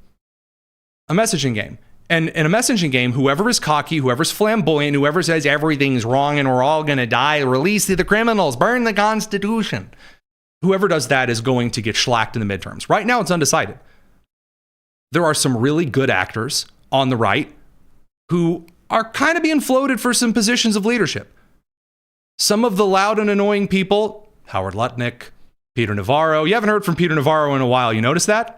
A messaging game. And in a messaging game, whoever is cocky, whoever's flamboyant, whoever says everything's wrong and we're all going to die, release the criminals, burn the Constitution, whoever does that is going to get shellacked in the midterms. Right now, it's undecided. There are some really good actors on the right who are kind of being floated for some positions of leadership. Some of the loud and annoying people, Howard Lutnick, Peter Navarro. You haven't heard from Peter Navarro in a while. You notice that?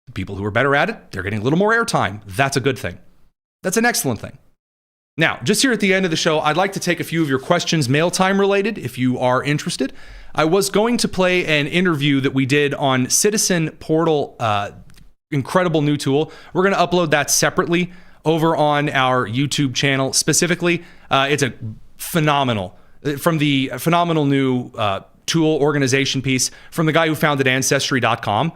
The people who are better at it, they're getting a little more airtime. That's a good thing. That's an excellent thing. Now, just here at the end of the show, I'd like to take a few of your questions, mail time related, if you are interested. I was going to play an interview that we did on Citizen Portal, incredible new tool. We're going to upload that separately over on our YouTube channel specifically. It's a phenomenal, from the phenomenal new tool organization piece from the guy who founded Ancestry.com.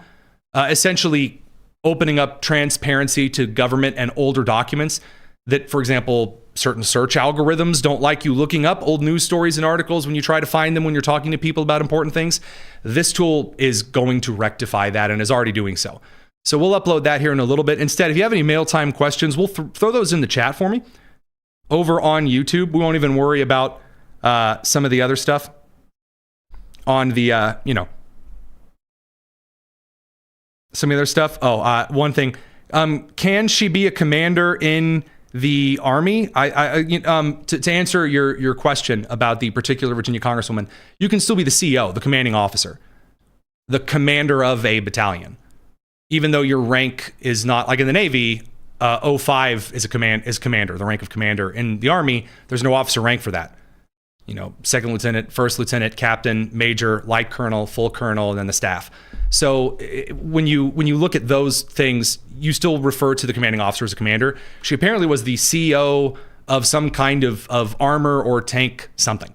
Essentially opening up transparency to government and older documents that, for example, certain search algorithms don't like you looking up old news stories and articles when you try to find them when you're talking to people about important things. This tool is going to rectify that and is already doing so. So we'll upload that here in a little bit. Instead, if you have any mail time questions, we'll throw those in the chat for me over on YouTube. We won't even worry about some of the other stuff on the, some of the other stuff. One thing. Can she be a commander in the Army? To answer your question about the particular Virginia Congresswoman, you can still be the CEO, the commanding officer, the commander of a battalion. Even though your rank is not, like in the Navy, 05 is commander, the rank of commander. In the Army, there's no officer rank for that. Second lieutenant, first lieutenant, captain, major, light colonel, full colonel, and then the staff. So when you look at those things, you still refer to the commanding officer as a commander. She apparently was the CEO of some kind of armor or tank something.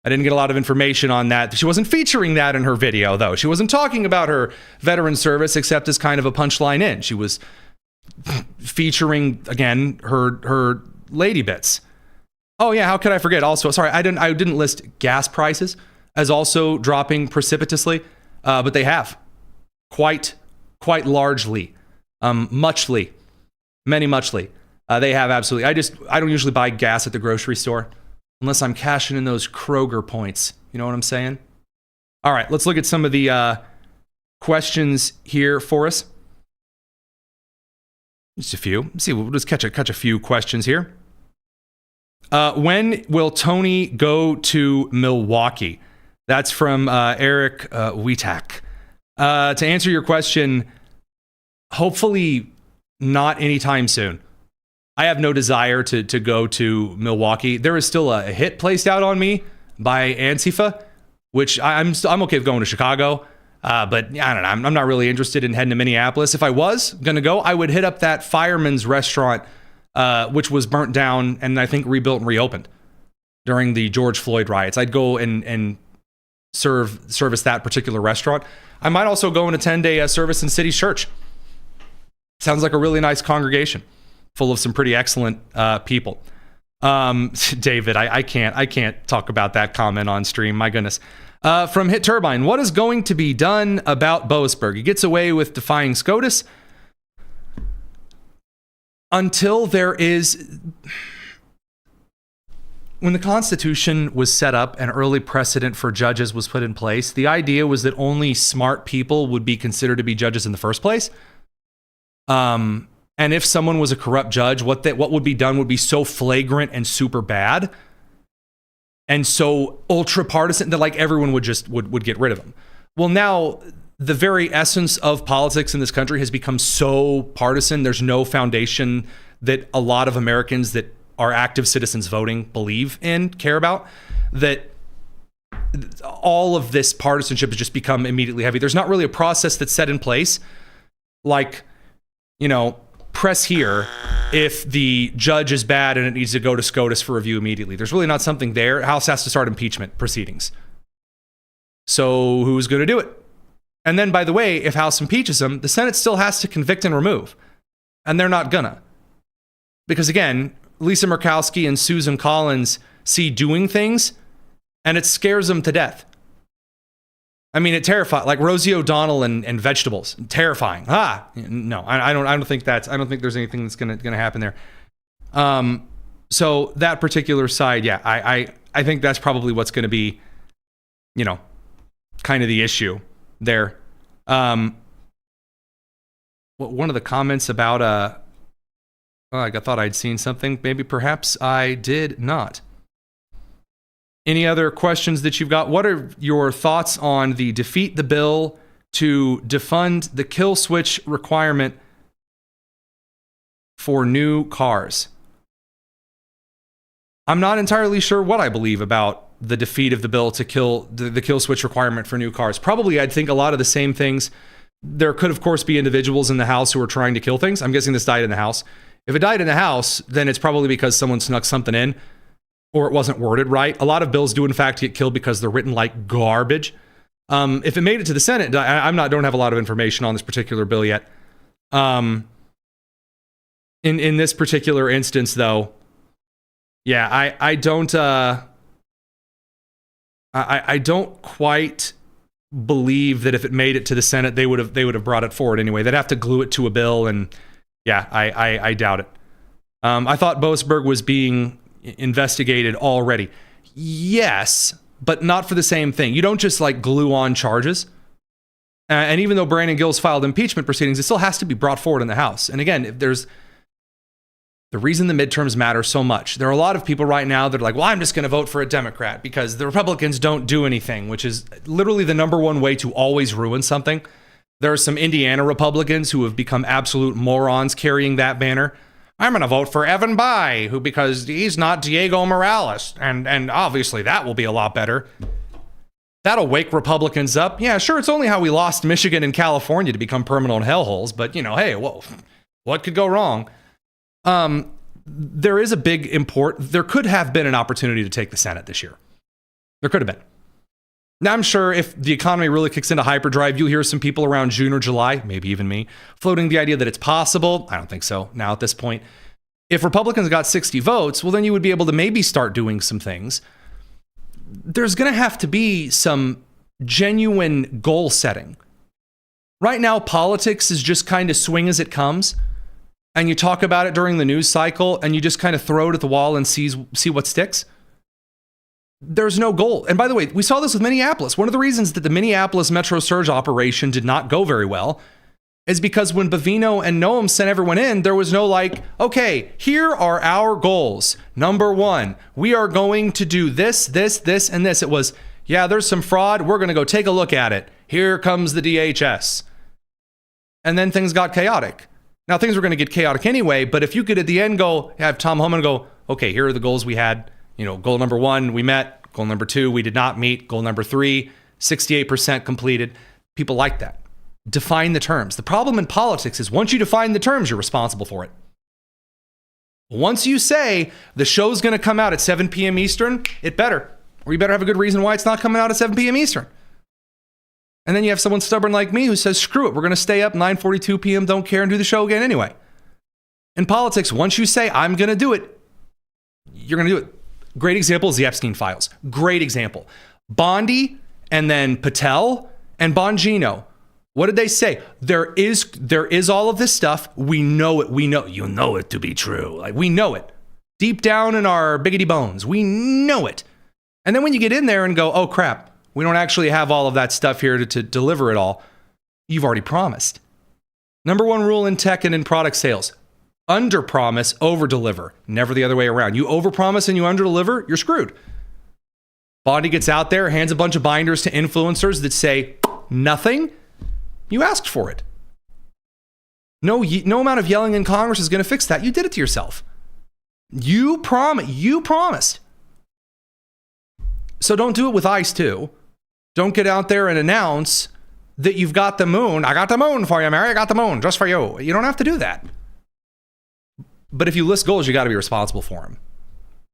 I didn't get a lot of information on that. She wasn't featuring that in her video, though. She wasn't talking about her veteran service except as kind of a punchline in. She was featuring, again, her lady bits. Oh yeah, how could I forget? Also, sorry, I didn't list gas prices as also dropping precipitously, but they have quite largely, muchly. They have absolutely. I don't usually buy gas at the grocery store unless I'm cashing in those Kroger points. You know what I'm saying? All right, let's look at some of the questions here for us. Just a few. Let's see, we'll just catch a few questions here. When will Tony go to Milwaukee? That's from Eric Witak. To answer your question, hopefully not anytime soon. I have no desire to go to Milwaukee. There is still a hit placed out on me by Antifa, which I'm okay with going to Chicago. But I don't know. I'm not really interested in heading to Minneapolis. If I was going to go, I would hit up that fireman's restaurant, which was burnt down and I think rebuilt and reopened during the George Floyd riots. I'd go and service that particular restaurant. I might also go and attend a service in City's Church. Sounds like a really nice congregation full of some pretty excellent people. David, I can't talk about that comment on stream. My goodness. From Hit Turbine, what is going to be done about Boasberg? He gets away with defying SCOTUS until there is... When the Constitution was set up, an early precedent for judges was put in place. The idea was that only smart people would be considered to be judges in the first place. And if someone was a corrupt judge, what would be done would be so flagrant and super bad and so ultra partisan that like everyone would get rid of them. Well, now the very essence of politics in this country has become so partisan. There's no foundation that a lot of Americans that are active citizens voting believe in, care about, that all of this partisanship has just become immediately heavy. There's not really a process that's set in place, like, you know, press here if the judge is bad and it needs to go to SCOTUS for review immediately. There's really not something there. House has to start impeachment proceedings. So who's going to do it? And then, by the way, if House impeaches him, the Senate still has to convict and remove. And they're not gonna. Because again, Lisa Murkowski and Susan Collins see doing things and it scares them to death. I mean, it terrifies, like Rosie O'Donnell and vegetables, terrifying. No, I don't think there's anything that's gonna happen there. So that particular side, yeah, I think that's probably what's gonna be, you know, kind of the issue there. One of the comments about I thought I'd seen something. Maybe perhaps I did not. Any other questions that you've got? What are your thoughts on the defeat the bill to defund the kill switch requirement for new cars? I'm not entirely sure what I believe about the defeat of the bill to kill the kill switch requirement for new cars. Probably, I'd think a lot of the same things. There could, of course, be individuals in the House who are trying to kill things. I'm guessing this died in the House. If it died in the House, then it's probably because someone snuck something in or it wasn't worded right. A lot of bills do, in fact, get killed because they're written like garbage. If it made it to the Senate, don't have a lot of information on this particular bill yet. In this particular instance, though, yeah, I don't quite believe that if it made it to the Senate, they would have brought it forward anyway. They'd have to glue it to a bill, and yeah, I doubt it. I thought Boasberg was being investigated already. Yes, but not for the same thing. You don't just like glue on charges. And even though Brandon Gills filed impeachment proceedings, it still has to be brought forward in the House. And again, if there's the reason the midterms matter so much. There are a lot of people right now that are like, well, I'm just going to vote for a Democrat because the Republicans don't do anything, which is literally the number one way to always ruin something. There are some Indiana Republicans who have become absolute morons carrying that banner. I'm going to vote for Evan Bayh, because he's not Diego Morales. And obviously that will be a lot better. That'll wake Republicans up. Yeah, sure, it's only how we lost Michigan and California to become permanent hellholes. But, you know, hey, whoa, what could go wrong? There is a big import. There could have been an opportunity to take the Senate this year. There could have been. Now, I'm sure if the economy really kicks into hyperdrive, you'll hear some people around June or July, maybe even me, floating the idea that it's possible. I don't think so now at this point. If Republicans got 60 votes, well, then you would be able to maybe start doing some things. There's going to have to be some genuine goal setting. Right now, politics is just kind of swing as it comes. And you talk about it during the news cycle and you just kind of throw it at the wall and see what sticks. There's no goal. And by the way, we saw this with Minneapolis. One of the reasons that the Minneapolis Metro Surge operation did not go very well is because when Bavino and Noam sent everyone in, there was no like, okay, here are our goals. Number one, we are going to do this, this, this, and this. It was, yeah, there's some fraud. We're going to go take a look at it. Here comes the DHS. And then things got chaotic. Now, things were going to get chaotic anyway, but if you could at the end have Tom Homan go, okay, here are the goals we had. Goal number 1, we met. Goal number 2, we did not meet. Goal number 3, 68% completed. People like that. Define the terms. The problem in politics is once you define the terms, you're responsible for it. Once you say the show's going to come out at 7 p.m. Eastern, it better. Or you better have a good reason why it's not coming out at 7 p.m. Eastern. And then you have someone stubborn like me who says, screw it, we're going to stay up 9:42 p.m., don't care, and do the show again anyway. In politics, once you say, I'm going to do it, you're going to do it. Great example is the Epstein files. Great example. Bondi and then Patel and Bongino. What did they say? There is all of this stuff. We know it. You know it to be true. Like, we know it. Deep down in our biggity bones, we know it. And then when you get in there and go, oh crap, we don't actually have all of that stuff here to deliver it all, you've already promised. Number 1 rule in tech and in product sales: under promise, over deliver. Never the other way around. You over promise and you under deliver, you're screwed. Bondi gets out there, hands a bunch of binders to influencers that say nothing. You asked for it. No amount of yelling in Congress is going to fix that. You did it to yourself. You promised. So don't do it with ICE too. Don't get out there and announce that you've got the moon. I got the moon for you, Mary. I got the moon just for you. You don't have to do that. But if you list goals, you got to be responsible for them.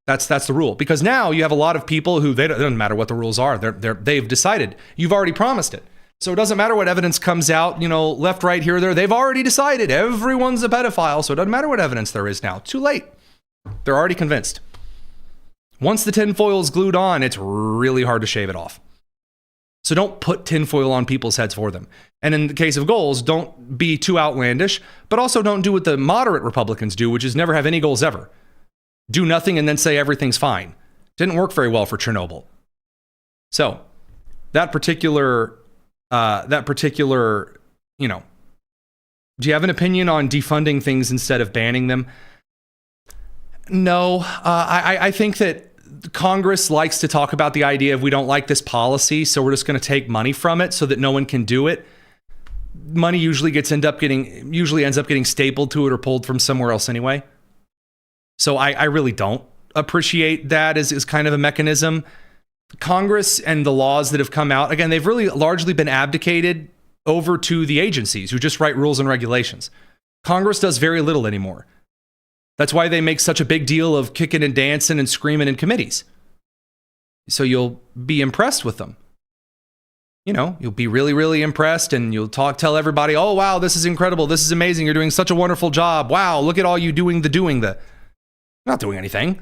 That's the rule. Because now you have a lot of people who it doesn't matter what the rules are. They've decided. You've already promised it. So it doesn't matter what evidence comes out, left, right, here, there. They've already decided everyone's a pedophile. So it doesn't matter what evidence there is now. Too late. They're already convinced. Once the tinfoil is glued on, it's really hard to shave it off. So don't put tinfoil on people's heads for them. And in the case of goals, don't be too outlandish, but also don't do what the moderate Republicans do, which is never have any goals ever. Do nothing and then say everything's fine. Didn't work very well for Chernobyl. So that particular, do you have an opinion on defunding things instead of banning them? No, I think that Congress likes to talk about the idea of we don't like this policy, so we're just going to take money from it so that no one can do it. Money usually ends up getting stapled to it or pulled from somewhere else anyway. So I really don't appreciate that as kind of a mechanism. Congress and the laws that have come out, again, they've really largely been abdicated over to the agencies who just write rules and regulations. Congress does very little anymore. That's why they make such a big deal of kicking and dancing and screaming in committees. So you'll be impressed with them. You'll be really, really impressed, and you'll tell everybody, oh, wow, this is incredible. This is amazing. You're doing such a wonderful job. Wow, look at all you doing the. Not doing anything.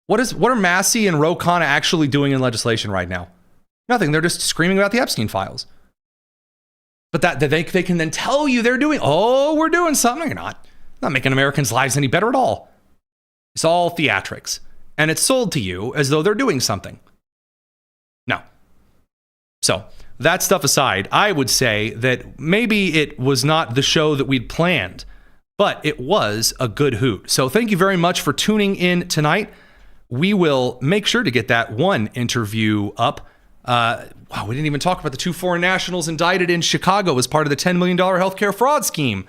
What are Massey and Ro Khanna actually doing in legislation right now? Nothing. They're just screaming about the Epstein files. But that they can then tell you they're doing, oh, we're doing something. You're not making Americans' lives any better at all. It's all theatrics. And it's sold to you as though they're doing something. No. So that stuff aside, I would say that maybe it was not the show that we'd planned, but it was a good hoot. So thank you very much for tuning in tonight. We will make sure to get that one interview up. Wow, we didn't even talk about the 2 foreign nationals indicted in Chicago as part of the $10 million healthcare fraud scheme.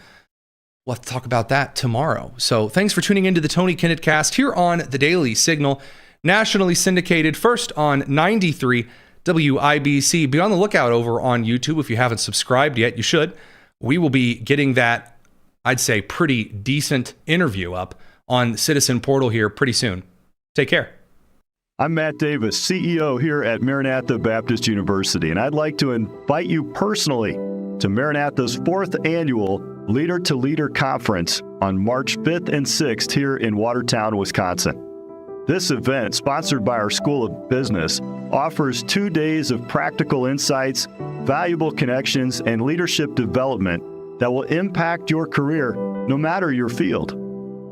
We'll have to talk about that tomorrow. So thanks for tuning into the Tony Kinnett Cast here on The Daily Signal, nationally syndicated, first on 93 WIBC. Be on the lookout over on YouTube. If you haven't subscribed yet, you should. We will be getting that, I'd say, pretty decent interview up on Citizen Portal here pretty soon. Take care. I'm Matt Davis, CEO here at Maranatha Baptist University, and I'd like to invite you personally to Maranatha's 4th annual Leader to Leader Conference on March 5th and 6th here in Watertown, Wisconsin. This event, sponsored by our School of Business, offers 2 days of practical insights, valuable connections, and leadership development that will impact your career no matter your field.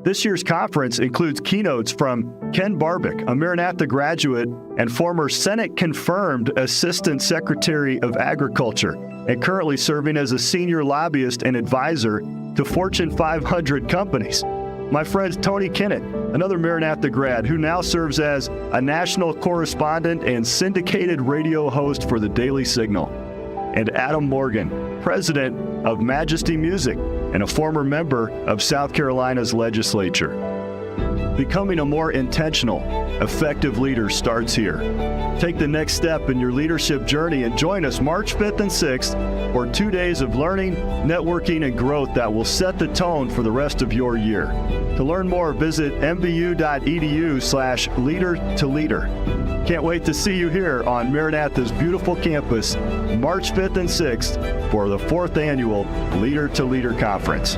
This year's conference includes keynotes from Ken Barbick, a Maranatha graduate and former Senate-confirmed Assistant Secretary of Agriculture, and currently serving as a senior lobbyist and advisor to Fortune 500 companies. My friend Tony Kinnett, another Maranatha grad who now serves as a national correspondent and syndicated radio host for the Daily Signal. and Adam Morgan, president of Majesty Music and a former member of South Carolina's legislature. Becoming a more intentional, effective leader starts here. Take the next step in your leadership journey and join us March 5th and 6th for 2 days of learning, networking, and growth that will set the tone for the rest of your year. To learn more, visit mbu.edu/leader-to-leader. Can't wait to see you here on Maranatha's beautiful campus, March 5th and 6th for the 4th annual Leader to Leader Conference.